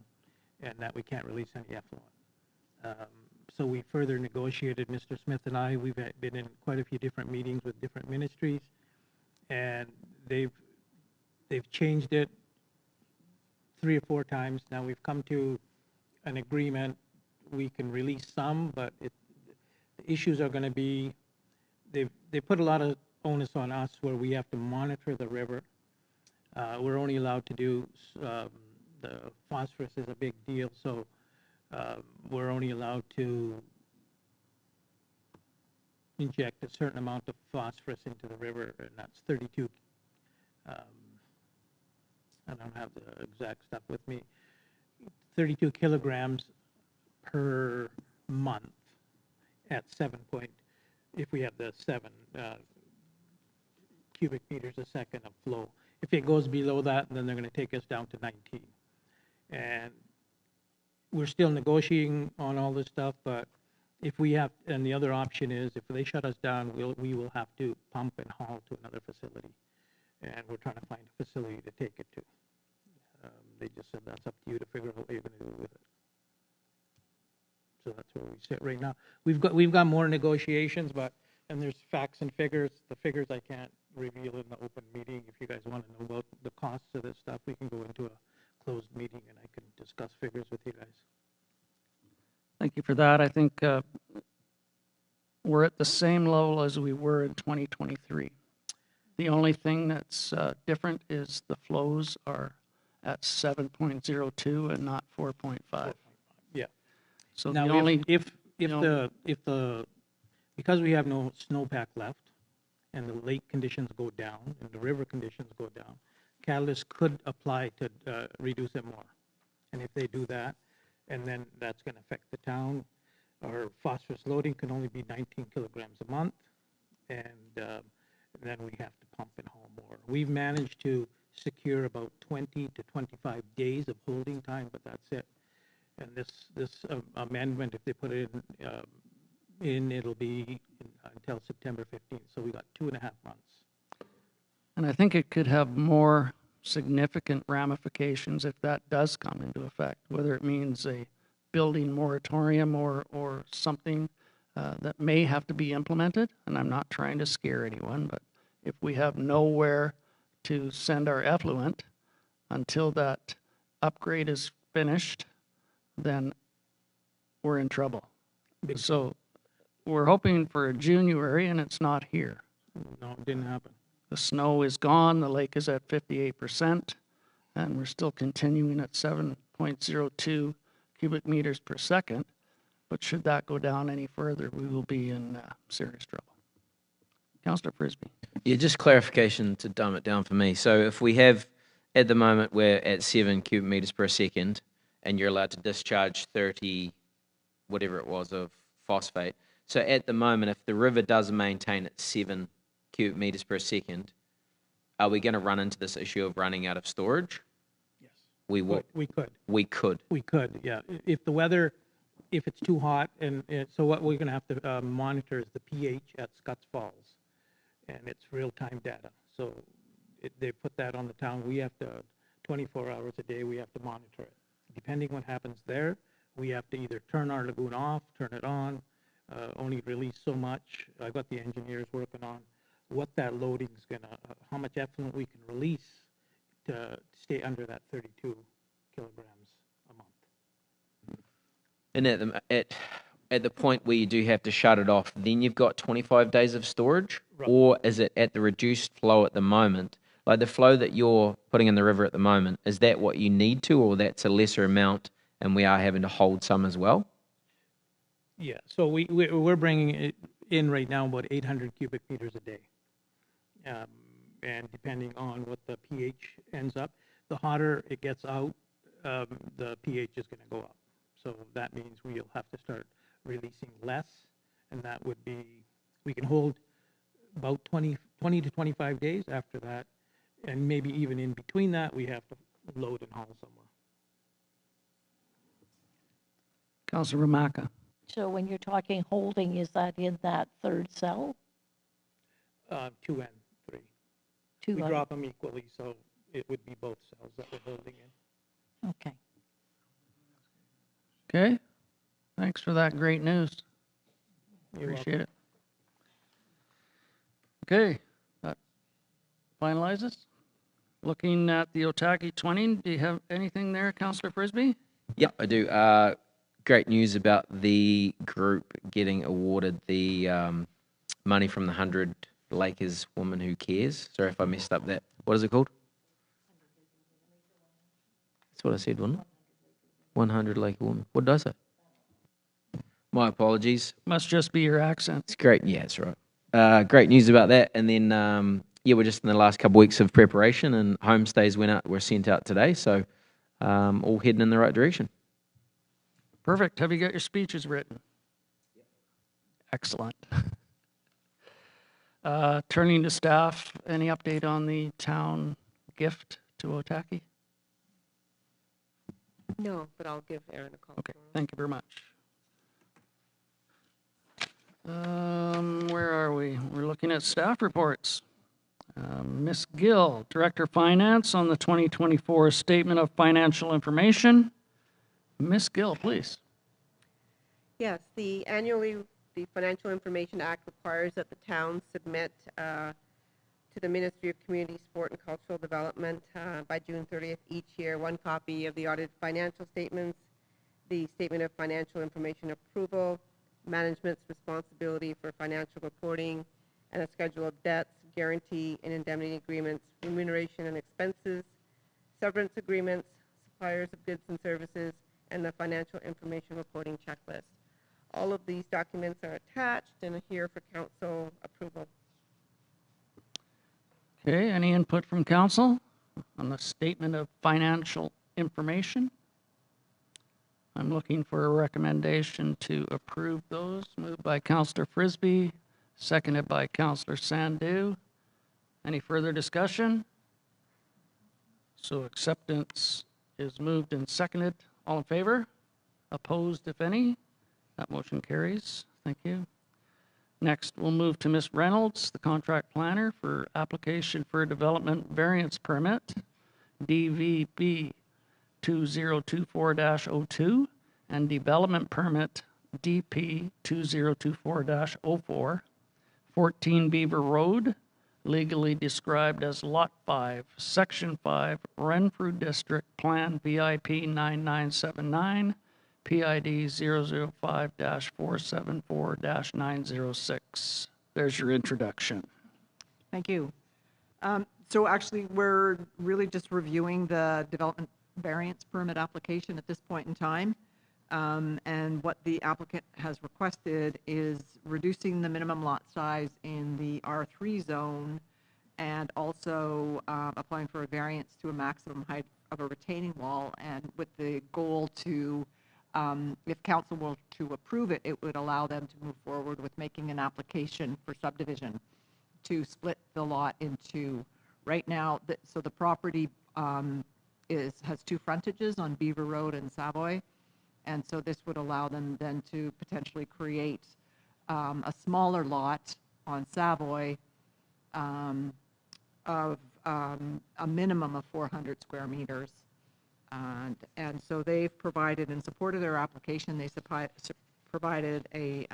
J: and that we can't release any effluent. So we further negotiated, Mr. Smith and I. We've been in quite a few different meetings with different ministries, and they've changed it 3 or 4 times. Now we've come to an agreement. We can release some, but the issues are going to be, they put a lot of onus on us where we have to monitor the river. We're only allowed to do, the phosphorus is a big deal, so we're only allowed to inject a certain amount of phosphorus into the river, and that's 32. I don't have the exact stuff with me. 32 kilograms per month at 7 point, if we have the 7 cubic meters a second of flow. If it goes below that, then they're going to take us down to 19. And we're still negotiating on all this stuff, but if we have, and the other option is if they shut us down, we will have to pump and haul to another facility. And we're trying to find a facility to take it to. They just said that's up to you to figure out what you're going to do with it. So that's where we sit right now. We've got more negotiations, and there's facts and figures. The figures I can't reveal in the open meeting. If you guys want to know about the costs of this stuff, we can go into a closed meeting and I can discuss figures with you guys.
A: Thank you for that. I think we're at the same level as we were in 2023. The only thing that's different is the flows are at 7.02 and not 4.5.
J: Yeah.
A: So
J: Now,
A: the only,
J: if
A: know-
J: because we have no snowpack left, and the lake conditions go down and the river conditions go down, Catalyst could apply to reduce it more. And if they do that, and then that's going to affect the town, our phosphorus loading can only be 19 kilograms a month, and then we have to pump and haul more. We've managed to secure about 20 to 25 days of holding time, but that's it. And this amendment, if they put it in, it'll be until September 15th. So we got 2.5 months.
A: and I think it could have more significant ramifications if that does come into effect, whether it means a building moratorium or something that may have to be implemented. And I'm not trying to scare anyone, but if we have nowhere to send our effluent until that upgrade is finished, then we're in trouble. So we're hoping for January, and it's not here.
J: No, it didn't happen.
A: The snow is gone, the lake is at 58%, and we're still continuing at 7.02 cubic meters per second. But should that go down any further, we will be in serious trouble. Councillor Frisbee.
G: Yeah, just clarification to dumb it down for me. So if we have, at the moment, we're at 7 cubic meters per second, and you're allowed to discharge 30, whatever it was, of phosphate. So at the moment, if the river does maintain at 7 cubic meters per second, are we going to run into this issue of running out of storage?
J: Yes.
G: We will.
J: We could.
G: We could.
J: We could, yeah. If the weather, if it's too hot, and so what we're going to have to monitor is the pH at Scotts Falls, and it's real-time data. So they put that on the town. We have to, 24 hours a day, we have to monitor it. Depending what happens there, we have to either turn our lagoon off, turn it on, only release so much. I got the engineers working on what that loading is going to, how much effluent we can release to stay under that 32 kilograms a month.
G: And at the point where you do have to shut it off, then you've got 25 days of storage?
J: Right.
G: Or is it at the reduced flow at the moment? Like the flow that you're putting in the river at the moment, is that what you need to, or that's a lesser amount and we are having to hold some as well?
J: Yeah, so we're bringing it in right now about 800 cubic meters a day. And depending on what the pH ends up, the hotter it gets out, the pH is going to go up. So that means we'll have to start releasing less, and that would be, we can hold about 20 to 25 days after that, and maybe even in between that, we have to load and haul somewhere.
A: Councillor Ramaka.
C: So when you're talking holding, is that in that third cell?
J: 2 and 3.
C: Two
J: We
C: other-
J: drop them equally, so it would be both cells that we're holding in.
C: Okay.
A: Okay, thanks for that great news.
J: You're
A: Appreciate it. Okay, that finalizes. Looking at the Otaki 20, do you have anything there, Councillor Frisbee?
G: Yep, I do. Great news about the group getting awarded the money from the 100 Lakers Woman Who Cares. Sorry if I messed up that. What is it called? That's what I said, wasn't it? 100 Laker Woman. What did I say? My apologies.
A: Must just be your accent.
G: It's great. Yeah, that's right. Great news about that. And then, we're just in the last couple of weeks of preparation, and homestays were sent out today. So all heading in the right direction.
A: Perfect. Have you got your speeches written? Excellent. Turning to staff, any update on the town gift to Otaki?
K: No, but I'll give Aaron a call.
A: Okay, thank you very much. Where are we? We're looking at staff reports. Ms. Gill, Director of Finance, on the 2024 Statement of Financial Information. Ms. Gill, please.
K: Yes, the Financial Information Act requires that the town submit to the Ministry of Community, Sport and Cultural Development by June 30th each year one copy of the audited financial statements, the Statement of Financial Information Approval, management's responsibility for financial reporting, and a schedule of debts, guarantee and indemnity agreements, remuneration and expenses, severance agreements, suppliers of goods and services, and the financial information reporting checklist. All of these documents are attached and are here for council approval.
A: Okay, any input from council on the Statement of Financial Information? I'm looking for a recommendation to approve those. Moved by Councillor Frisbee, seconded by Councillor Sandu. Any further discussion? So acceptance is moved and seconded. All in favor? Opposed, if any? That motion carries. Thank you. Next, we'll move to Ms. Reynolds, the contract planner for application for a development variance permit, DVB 2024-02, and development permit, DP 2024-04, 14 Beaver Road, legally described as Lot 5, Section 5, Renfrew District, Plan VIP 9979, PID 005-474-906. There's your introduction.
I: Thank you. So actually, we're really just reviewing the development variance permit application at this point in time. And what the applicant has requested is reducing the minimum lot size in the R3 zone and also applying for a variance to a maximum height of a retaining wall, and with the goal to, if council were to approve it, it would allow them to move forward with making an application for subdivision to split the lot into, right now, so the property has two frontages on Beaver Road and Savoy. And so this would allow them then to potentially create a smaller lot on Savoy of a minimum of 400 square meters. And so they've provided, in support of their application, they provided a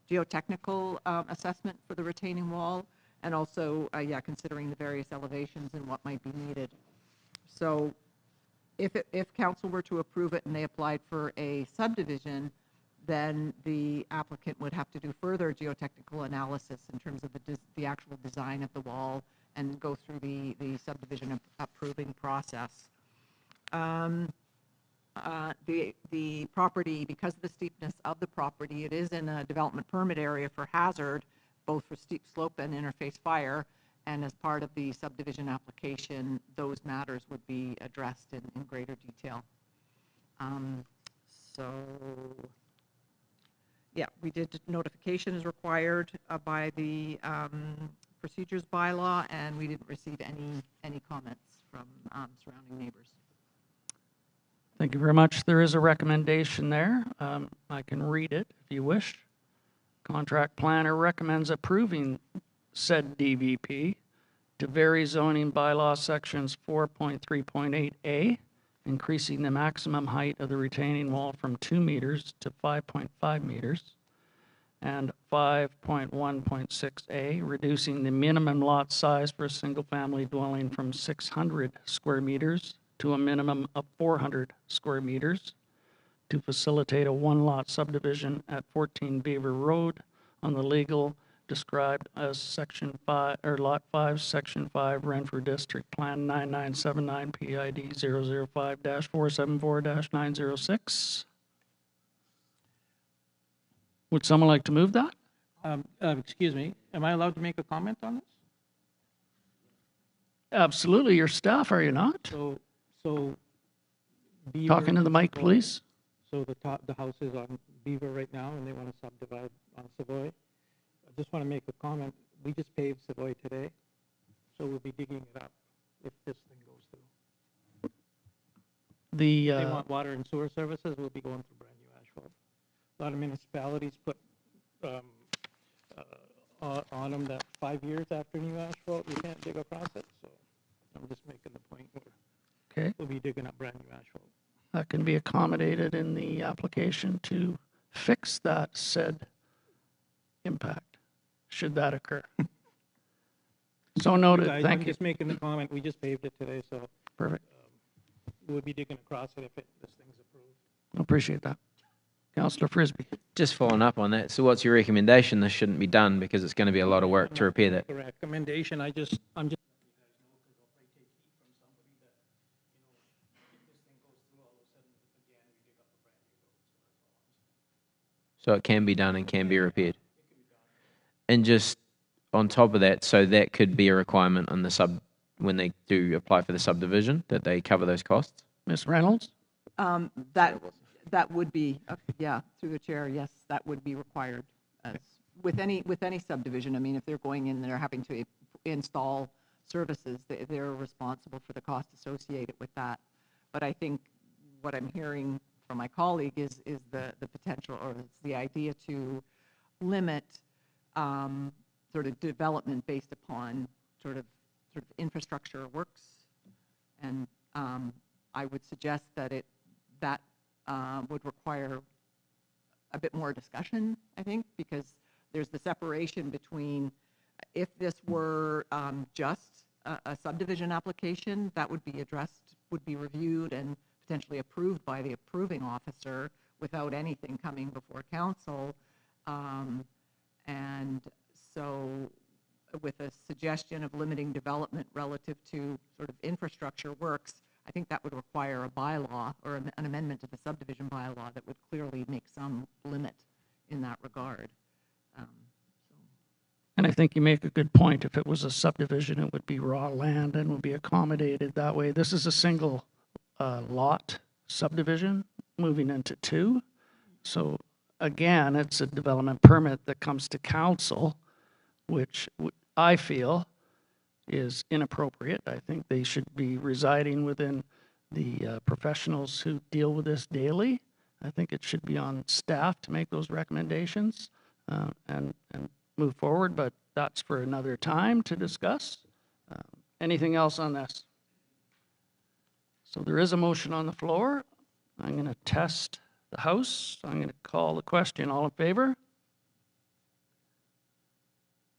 I: geotechnical assessment for the retaining wall, and also, considering the various elevations and what might be needed. So if council were to approve it and they applied for a subdivision, then the applicant would have to do further geotechnical analysis in terms of the actual design of the wall and go through the subdivision approving process. The property, because of the steepness of the property, it is in a development permit area for hazard, both for steep slope and interface fire. And as part of the subdivision application, those matters would be addressed in greater detail. So, yeah, we did, notification is required by the procedures bylaw, and we didn't receive any comments from surrounding neighbors.
A: Thank you very much. There is a recommendation there. I can read it if you wish. Contract planner recommends approving said DVP to vary zoning bylaw sections 4.3.8A, increasing the maximum height of the retaining wall from 2 meters to 5.5 meters, and 5.1.6A, reducing the minimum lot size for a single-family dwelling from 600 square meters to a minimum of 400 square meters to facilitate a one-lot subdivision at 14 Beaver Road on the legal described as Section 5, or Lot 5, Section 5, Renfrew District Plan 9979 PID 005-474-906. Would someone like to move that?
J: Excuse me, am I allowed to make a comment on this?
A: Absolutely, your staff, are you not?
J: So
A: Talking to the mic, please.
J: So the house is on Beaver right now, and they want to subdivide on Savoy. I just want to make a comment. We just paved Savoy today, so we'll be digging it up if this thing goes through. They want water and sewer services, we'll be going through brand new asphalt. A lot of municipalities put on them that 5 years after new asphalt, you can't dig across it, so I'm just making the point where
A: Okay,
J: we'll be digging up brand new asphalt.
A: that can be accommodated in the application to fix that said impact, should that occur. So noted,
J: Guys,
A: thank
J: I'm
A: you.
J: just making the comment, we just paved it today, so
A: Perfect,
J: we'll be digging across it if this thing's approved.
A: appreciate that. Councillor Frisbee.
G: Just following up on that, so what's your recommendation? This shouldn't be done because it's going to be a lot of work to repair that.
J: The recommendation, I'm just
G: So it can be done and can be repaired. And just on top of that, so that could be a requirement on the when they do apply for the subdivision, that they cover those costs?
A: Ms. Reynolds?
I: That would be, yeah, through the chair, yes, that would be required. As with any subdivision, I mean, if they're going in, they're having to install services, they're responsible for the cost associated with that. But I think what I'm hearing from my colleague is the potential, or it's the idea to limit sort of development based upon sort of infrastructure works. And I would suggest that that would require a bit more discussion, I think, because there's the separation between, if this were just a subdivision application, that would be addressed, would be reviewed and potentially approved by the approving officer without anything coming before council. And so with a suggestion of limiting development relative to sort of infrastructure works, I think that would require a bylaw or an amendment to the subdivision bylaw that would clearly make some limit in that regard.
A: And I think you make a good point. If it was a subdivision, it would be raw land and would be accommodated that way. This is a single lot subdivision moving into two. So again, it's a development permit that comes to council, which I feel is inappropriate. I think they should be residing within the professionals who deal with this daily. I think it should be on staff to make those recommendations and move forward, but that's for another time to discuss. Anything else on this? So there is a motion on the floor. I'm going to test the House. I'm going to call the question. All in favor?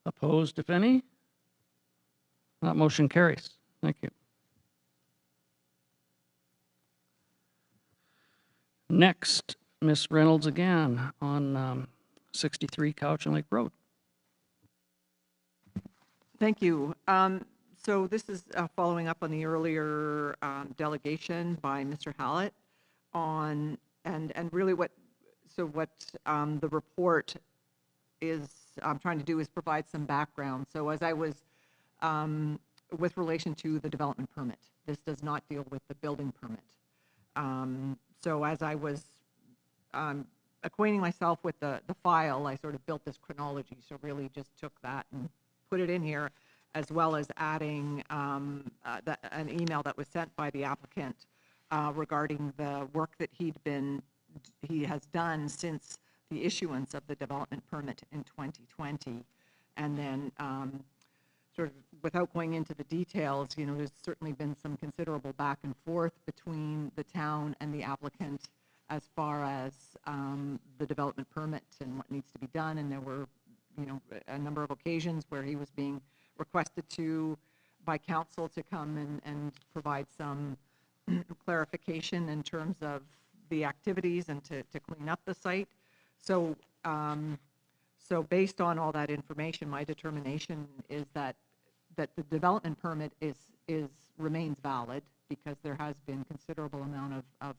A: Opposed, if any? That motion carries. Thank you. Next, Ms. Reynolds again on 63 Cowichan Lake Road.
I: Thank you. So this is following up on the earlier delegation by Mr. Hallett on, and really what the report is trying to do is provide some background. So as I was, with relation to the development permit, this does not deal with the building permit. So as I was acquainting myself with the file, I sort of built this chronology. So really just took that and put it in here, as well as adding an email that was sent by the applicant regarding the work that he has done since the issuance of the development permit in 2020. And then sort of without going into the details, you know, there's certainly been some considerable back and forth between the town and the applicant as far as the development permit and what needs to be done. And there were, you know, a number of occasions where he was being requested by council to come and provide some clarification in terms of the activities and to clean up the site. So, so based on all that information, my determination is that the development permit remains valid, because there has been considerable amount of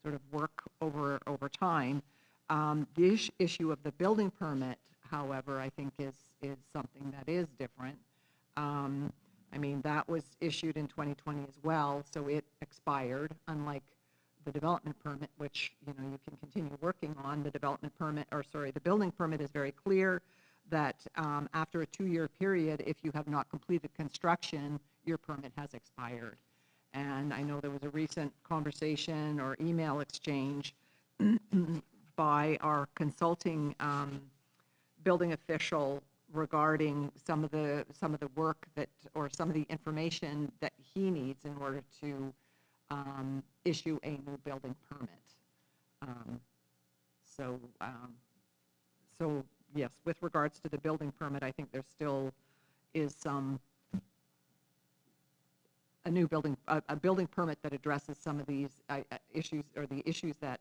I: sort of work over time. The issue of the building permit, however, I think is something that is different. I mean, that was issued in 2020 as well, so it expired, unlike the development permit, which, you know, you can continue working on. The development permit, or sorry, the building permit is very clear that after a 2-year period, if you have not completed construction, your permit has expired. And I know there was a recent conversation or email exchange by our consulting building official regarding some of the work that, or some of the information that he needs in order to issue a new building permit. So yes, with regards to the building permit, I think there still is a building permit that addresses some of these issues, or the issues that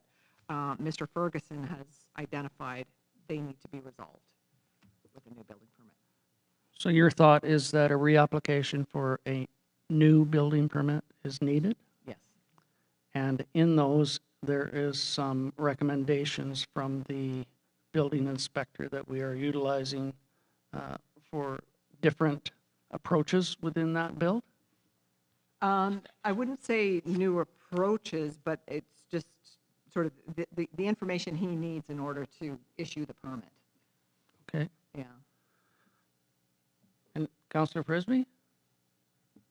I: Mr. Ferguson has identified. They need to be resolved with a new building permit.
A: So your thought is that a reapplication for a new building permit is needed?
I: Yes.
A: And in those, there is some recommendations from the building inspector that we are utilizing for different approaches within that build?
I: I wouldn't say new approaches, but it's just sort of the information he needs in order to issue the permit.
A: Okay.
I: Yeah.
A: And Councillor Frisbee?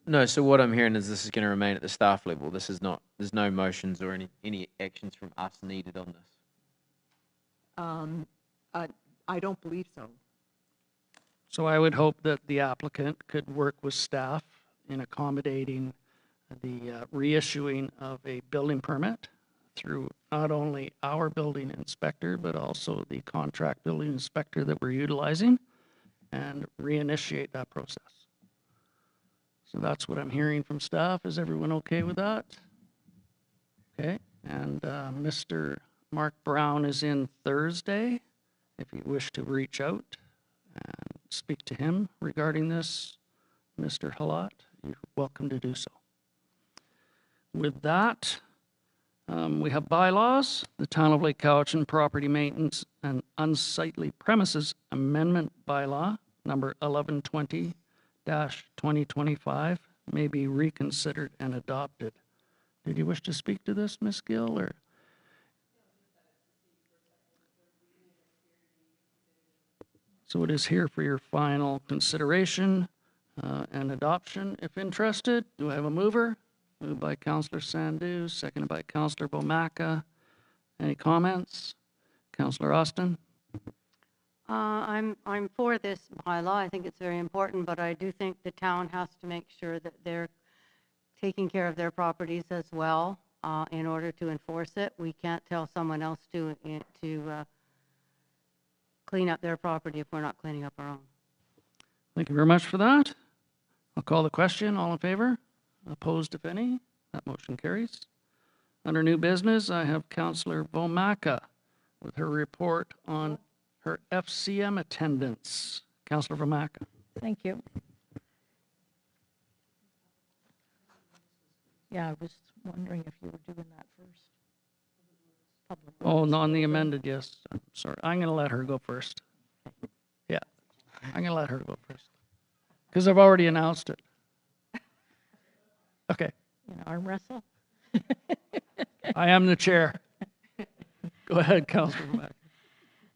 G: No, so what I'm hearing is this is going to remain at the staff level. There's no motions or any actions from us needed on this.
I: I don't believe so.
A: So I would hope that the applicant could work with staff in accommodating the reissuing of a building permit through not only our building inspector, but also the contract building inspector that we're utilizing, and reinitiate that process. So that's what I'm hearing from staff. Is everyone okay with that? Okay, and Mr. Mark Brown is in Thursday. If you wish to reach out and speak to him regarding this, Mr. Halat, you're welcome to do so. With that, we have bylaws, the Town of Lake Cowichan Property Maintenance and Unsightly Premises Amendment Bylaw, number 1120-2025, may be reconsidered and adopted. Did you wish to speak to this, Ms. Gill, or? So it is here for your final consideration and adoption, if interested. Do I have a mover? Moved by Councillor Sandhu, seconded by Councillor Bomaka. Any comments? Councillor Austin?
B: I'm for this bylaw. I think it's very important, but I do think the town has to make sure that they're taking care of their properties as well in order to enforce it. We can't tell someone else to clean up their property if we're not cleaning up our own.
A: Thank you very much for that. I'll call the question. All in favor? Opposed, if any? That motion carries. Under new business, I have Councillor Bomaka with her report on her FCM attendance. Councillor Vamaka.
C: Thank you. Yeah, I was wondering if you were doing that first. Public
A: Oh,
C: Works.
A: on the amended, yes. I'm sorry. I'm going to let her go first. Yeah, I'm going to let her go first. Because I've already announced it. Okay,
C: You know, arm wrestle?
A: I am the chair. Go ahead, Councillor Vamaka.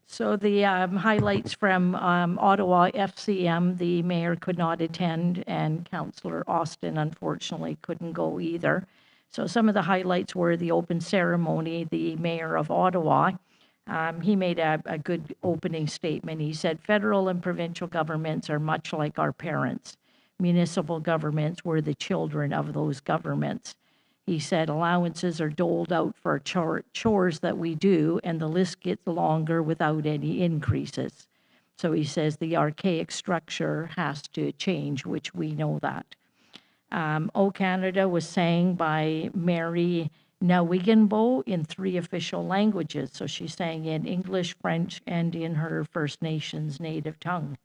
C: So the highlights from Ottawa FCM, the mayor could not attend, and Councillor Austin unfortunately couldn't go either. So some of the highlights were the open ceremony. The mayor of Ottawa, he made a good opening statement. He said, federal and provincial governments are much like our parents. Municipal governments were the children of those governments. He said allowances are doled out for chores that we do, and the list gets longer without any increases. So he says the archaic structure has to change, which we know that. O Canada was sang by Mary Nawigenbo in 3 official languages. So she sang in English, French, and in her First Nations native tongue.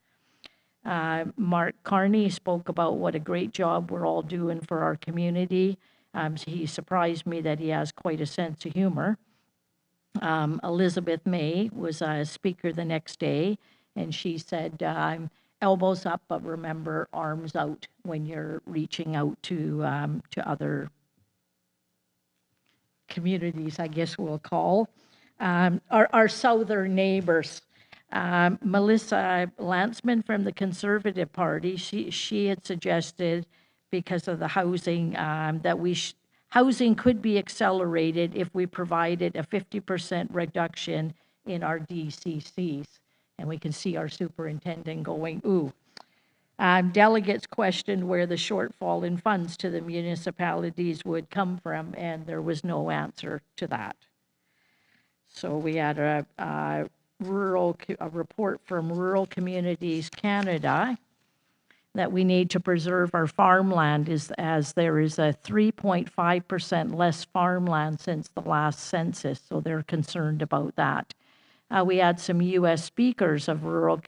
C: Mark Carney spoke about what a great job we're all doing for our community. He surprised me that he has quite a sense of humor. Elizabeth May was a speaker the next day, and she said, elbows up, but remember arms out when you're reaching out to other communities, I guess we'll call. Our southern neighbors. Melissa Lantzman from the Conservative Party, she had suggested, because of the housing, that housing could be accelerated if we provided a 50% reduction in our DCCs. And we can see our superintendent going, ooh. Delegates questioned where the shortfall in funds to the municipalities would come from, and there was no answer to that. So we had a report from Rural Communities Canada that we need to preserve our farmland, as there is a 3.5% less farmland since the last census, so they're concerned about that. We had some U.S. speakers of rural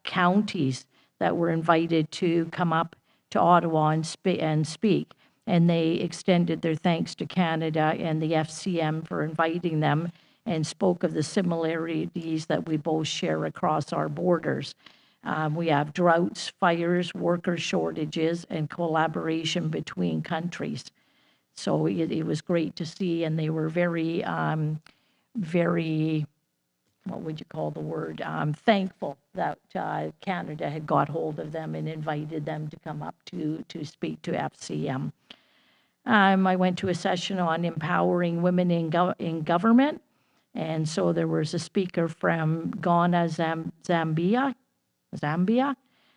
C: counties that were invited to come up to Ottawa and speak, and they extended their thanks to Canada and the FCM for inviting them, and spoke of the similarities that we both share across our borders. We have droughts, fires, worker shortages, and collaboration between countries. So it was great to see, and they were very, what would you call the word, thankful that Canada had got hold of them and invited them to come up to speak to FCM. I went to a session on empowering women in government, and so there was a speaker from Ghana, Zambia,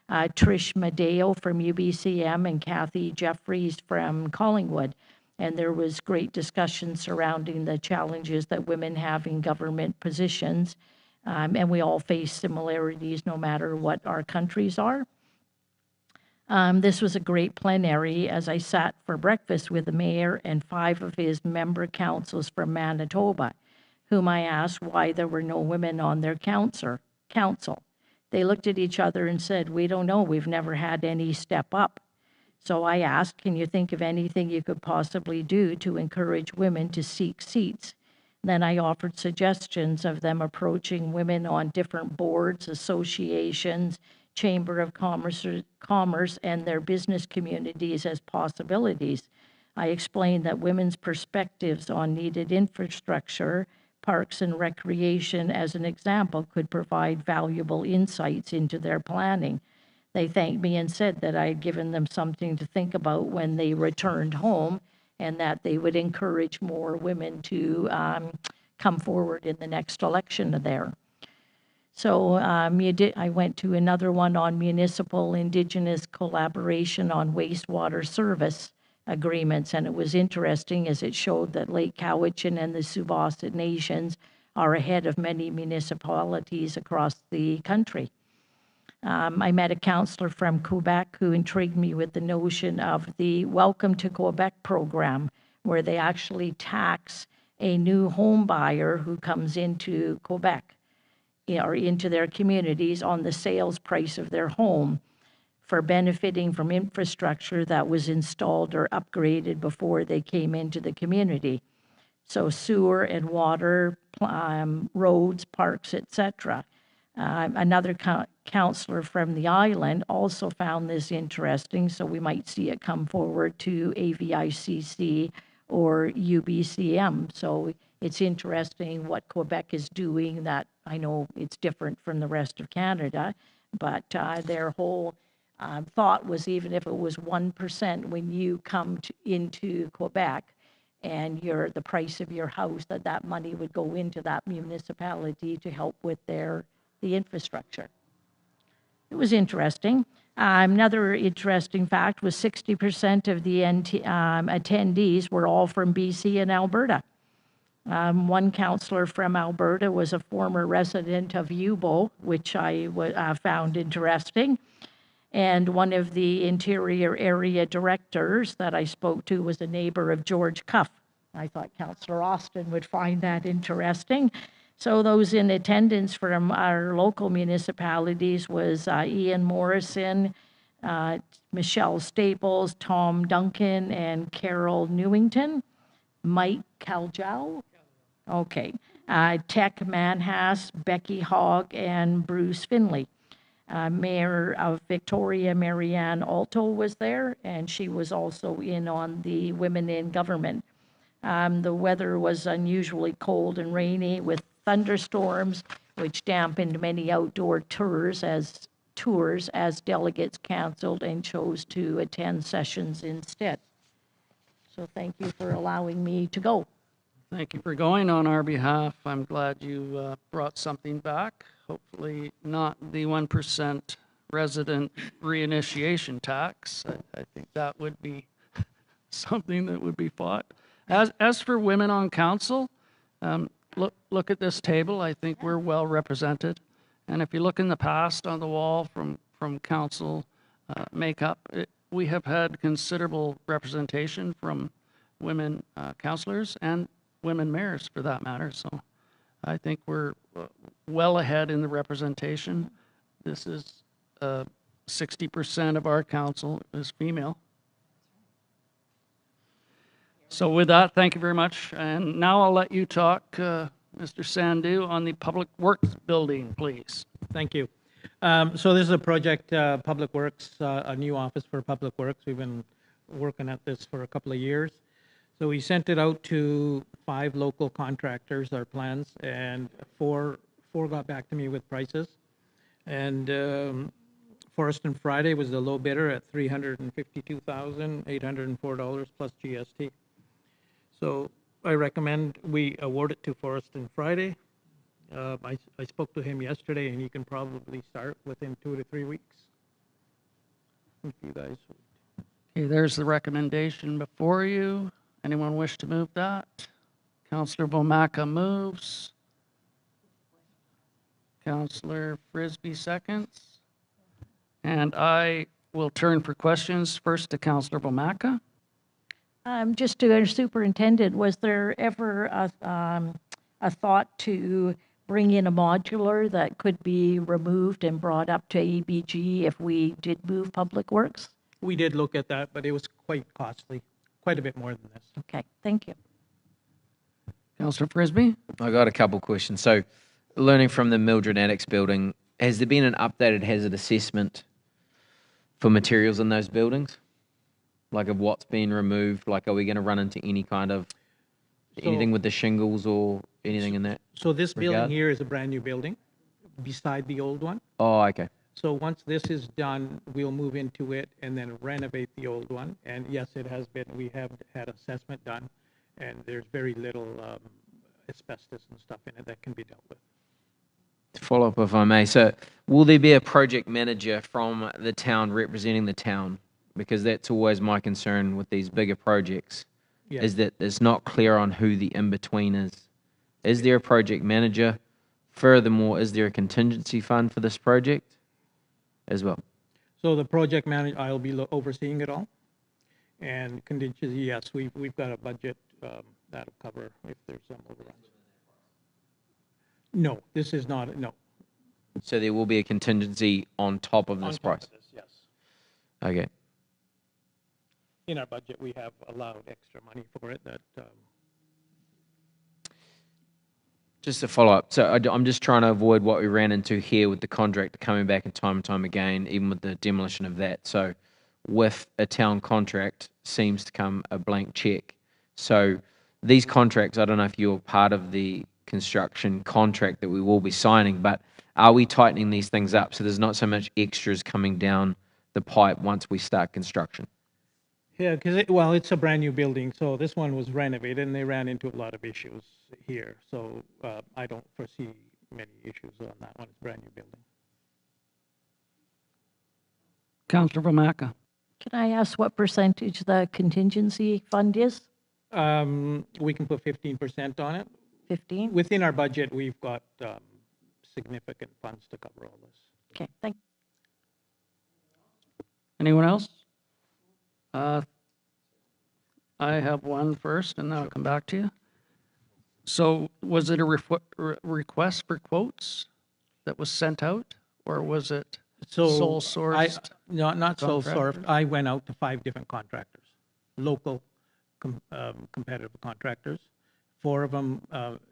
C: Trish Madeo from UBCM, and Kathy Jeffries from Collingwood. And there was great discussion surrounding the challenges that women have in government positions. And we all face similarities no matter what our countries are. This was a great plenary as I sat for breakfast with the mayor and 5 of his member councils from Manitoba, whom I asked why there were no women on their council. They looked at each other and said, we don't know, we've never had any step up. So I asked, can you think of anything you could possibly do to encourage women to seek seats? Then I offered suggestions of them approaching women on different boards, associations, Chamber of Commerce, and their business communities as possibilities. I explained that women's perspectives on needed infrastructure, parks and recreation, as an example, could provide valuable insights into their planning. They thanked me and said that I had given them something to think about when they returned home, and that they would encourage more women to come forward in the next election there. So I went to another one on municipal Indigenous collaboration on wastewater service agreements, and it was interesting as it showed that Lake Cowichan and the Subosset Nations are ahead of many municipalities across the country. I met a counselor from Quebec who intrigued me with the notion of the Welcome to Quebec program, where they actually tax a new home buyer who comes into Quebec or into their communities on the sales price of their home for benefiting from infrastructure that was installed or upgraded before they came into the community. So sewer and water, roads, parks, etc. Another counselor from the island also found this interesting, so we might see it come forward to AVICC or UBCM. So it's interesting what Quebec is doing that I know it's different from the rest of Canada, but their whole thought was even if it was 1% when you come into Quebec and the price of your house, that money would go into that municipality to help with the infrastructure. It was interesting. Another interesting fact was 60% of the attendees were all from BC and Alberta. One counselor from Alberta was a former resident of Yubo, which I found interesting. And one of the interior area directors that I spoke to was a neighbor of George Cuff. I thought Councillor Austin would find that interesting. So those in attendance from our local municipalities was Ian Morrison, Michelle Staples, Tom Duncan, and Carol Newington. Mike Caljow. Okay. Tech Manhas, Becky Hogg, and Bruce Finley. Mayor of Victoria, Marianne Alto, was there, and she was also in on the Women in Government. The weather was unusually cold and rainy with thunderstorms, which dampened many outdoor tours as delegates canceled and chose to attend sessions instead. So thank you for allowing me to go.
A: Thank you for going on our behalf. I'm glad you brought something back. Hopefully not the 1% resident reinitiation tax. I think that would be something that would be fought. As for women on council, look at this table. I think we're well represented. And if you look in the past on the wall from council makeup, we have had considerable representation from women councilors and women mayors for that matter. So I think we're well ahead in the representation. This is 60% of our council is female. So with that, thank you very much. And now I'll let you talk, Mr. Sandhu, on the Public Works building, please.
J: Thank you. So this is a project, Public Works, a new office for Public Works. We've been working at this for a couple of years. So we sent it out to 5 local contractors, our plans, and four got back to me with prices. And Forest and Friday was the low bidder at $352,804 plus GST. So I recommend we award it to Forest and Friday. I spoke to him yesterday, and he can probably start within 2 to 3 weeks. If you guys.
A: Okay, there's the recommendation before you. Anyone wish to move that? Councillor Bomaka moves. Councillor Frisbee seconds. And I will turn for questions first to Councillor Bomaka.
C: Just to our superintendent, was there ever a thought to bring in a modular that could be removed and brought up to ABG if we did move Public Works?
J: We did look at that, but it was quite costly, quite a bit more than this.
C: Okay, thank you.
A: Councillor Frisbee?
G: I got a couple questions. So, learning from the Mildred Annex building, has there been an updated hazard assessment for materials in those buildings? Like of what's been removed? Like, are we going to run into any kind of anything with the shingles or anything in that?
J: So this building
G: regard?
J: here is a brand new building beside the old one.
G: Oh, okay.
J: So once this is done, we'll move into it and then renovate the old one. And yes, it has been, we have had assessment done, and there's very little asbestos and stuff in it that can be dealt with.
G: To follow up, if I may. So, will there be a project manager from the town representing the town? Because that's always my concern with these bigger projects,
J: Yeah.
G: is that it's not clear on who the in-between is. Is there a project manager? Furthermore, is there a contingency fund for this project as well?
J: So the project manager, I'll be overseeing it all. And contingency, yes, we've got a budget that'll cover if there's some overruns. No, this is not, no.
G: So there will be a contingency on top of
J: On
G: this
J: top
G: price?
J: of this, yes.
G: Okay.
J: In our budget, we have allowed extra money for it that,
G: Just a follow-up. So I'm just trying to avoid what we ran into here with the contractor coming back in time and time again, even with the demolition of that. So with a town contract seems to come a blank check. So these contracts, I don't know if you're part of the construction contract that we will be signing, but are we tightening these things up so there's not so much extras coming down the pipe once we start construction?
J: yeah, because, well, it's a brand-new building, so this one was renovated, and they ran into a lot of issues here. So I don't foresee many issues on that one. It's a brand-new building.
A: Councillor Vomaka.
C: Can I ask what percentage the contingency fund is?
J: We can put 15% on it.
C: 15?
J: Within our budget, we've got significant funds to cover all this.
C: Okay, thank
A: Anyone else? I have one first, and then I'll come back to you. So was it a request for quotes that was sent out, or was it sole sourced?
J: Not sole sourced.
A: contractors?
J: I went out to 5 different contractors, local competitive contractors. 4 of them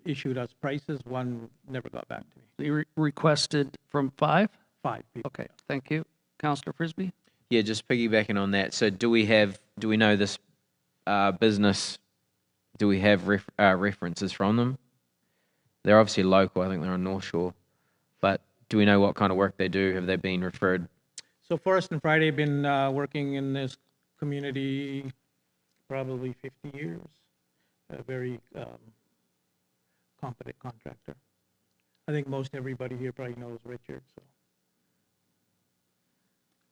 J: issued us prices. 1 never got back to me.
A: You requested from 5?
J: 5 people.
A: Okay, thank you. Councillor Frisbee?
G: Yeah, just piggybacking on that. So do we know this business? Do we have references from them? They're obviously local. I think they're on North Shore. But do we know what kind of work they do? Have they been referred?
J: So Forrest and Friday have been working in this community probably 50 years. A very competent contractor. I think most everybody here probably knows Richard. So.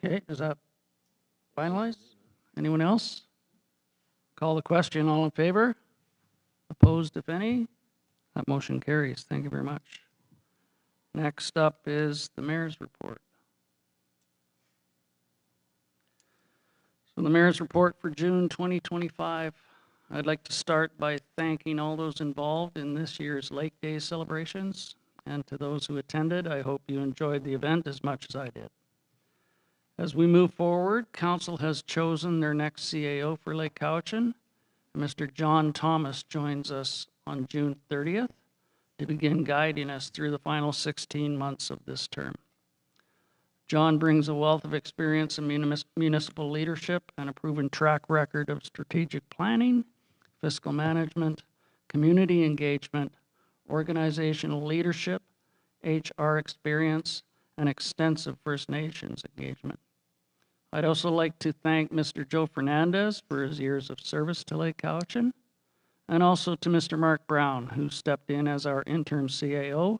A: Okay, is that finalized? Anyone else? Call the question. All in favor? Opposed, if any? That motion carries. Thank you very much. Next up is the mayor's report. So the mayor's report for June 2025. I'd like to start by thanking all those involved in this year's Lake Day celebrations. And to those who attended, I hope you enjoyed the event as much as I did. As we move forward, Council has chosen their next CAO for Lake Cowichan. Mr. John Thomas joins us on June 30th to begin guiding us through the final 16 months of this term. John brings a wealth of experience in municipal leadership and a proven track record of strategic planning, fiscal management, community engagement, organizational leadership, HR experience, and extensive First Nations engagement. I'd also like to thank Mr. Joe Fernandez for his years of service to Lake Cowichan, and also to Mr. Mark Brown, who stepped in as our interim CAO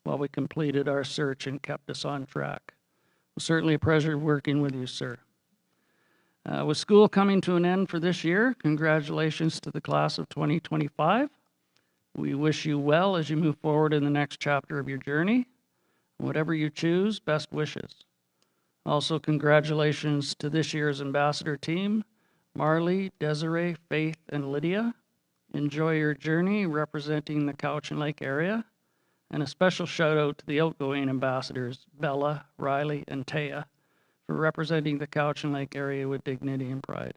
A: while we completed our search and kept us on track. It was certainly a pleasure working with you, sir. With school coming to an end for this year, congratulations to the class of 2025. We wish you well as you move forward in the next chapter of your journey. Whatever you choose, best wishes. Also, congratulations to this year's ambassador team, Marley, Desiree, Faith, and Lydia. Enjoy your journey representing the Cowichan Lake area. And a special shout out to the outgoing ambassadors, Bella, Riley, and Taya, for representing the Cowichan Lake area with dignity and pride.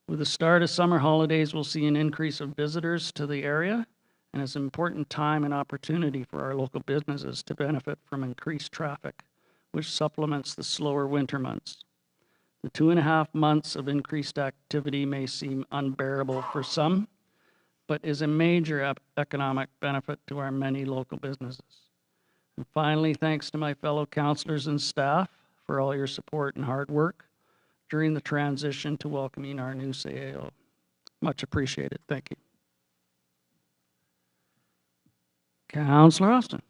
A: With the start of summer holidays, we'll see an increase of visitors to the area, and it's an important time and opportunity for our local businesses to benefit from increased traffic, which supplements the slower winter months. The 2.5 months of increased activity may seem unbearable for some, but is a major economic benefit to our many local businesses. And finally, thanks to my fellow councillors and staff for all your support and hard work during the transition to welcoming our new CAO. Much appreciated. Thank you. Councillor Austin.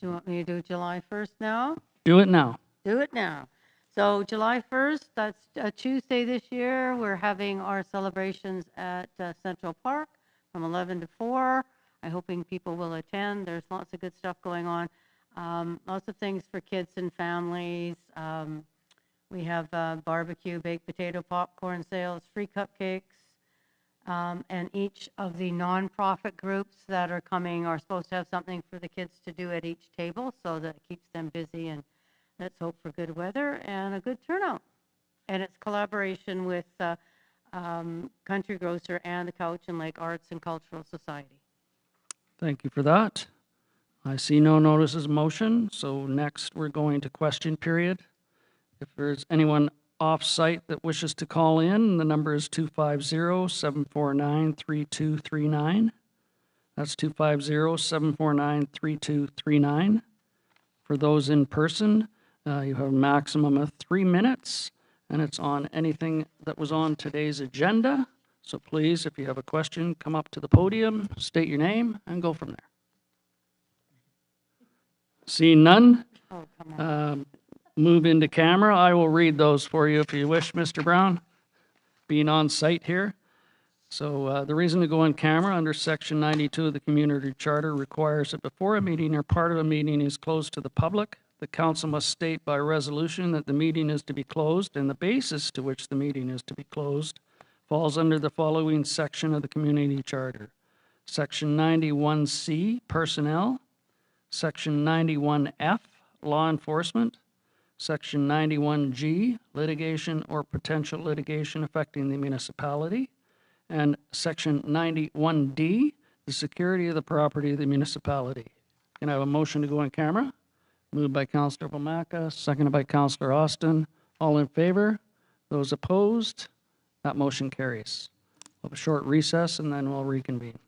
B: Do you want me to do July 1st now?
A: Do it now.
B: Do it now. So July 1st, that's a Tuesday this year. We're having our celebrations at Central Park from 11 to 4. I'm hoping people will attend. There's lots of good stuff going on. Lots of things for kids and families. We have barbecue, baked potato, popcorn sales, free cupcakes. And each of the nonprofit groups that are coming are supposed to have something for the kids to do at each table, so that it keeps them busy, and let's hope for good weather and a good turnout. And it's collaboration with Country Grocer and the Cowichan Lake Arts and Cultural Society.
A: Thank you for that. I see no notices of motion, so next we're going to question period. If there's anyone off-site that wishes to call in, the number is 250-749-3239. That's 250-749-3239. For those in person, you have a maximum of 3 minutes, and it's on anything that was on today's agenda. So please, if you have a question, come up to the podium, state your name, and go from there. Seeing none,
B: Oh, come on.
A: move into camera. I will read those for you if you wish, Mr. Brown, being on site here. So the reason to go on camera under Section 92 of the Community Charter requires that before a meeting or part of a meeting is closed to the public, the council must state by resolution that the meeting is to be closed, and the basis to which the meeting is to be closed falls under the following section of the Community Charter. Section 91C, Personnel. Section 91F, Law Enforcement. Section 91G, Litigation or Potential Litigation Affecting the Municipality. And Section 91D, the Security of the Property of the Municipality. Can I have a motion to go on camera? Moved by Councillor Bomaka, seconded by Councillor Austin. All in favor? Those opposed? That motion carries. We'll have a short recess and then we'll reconvene.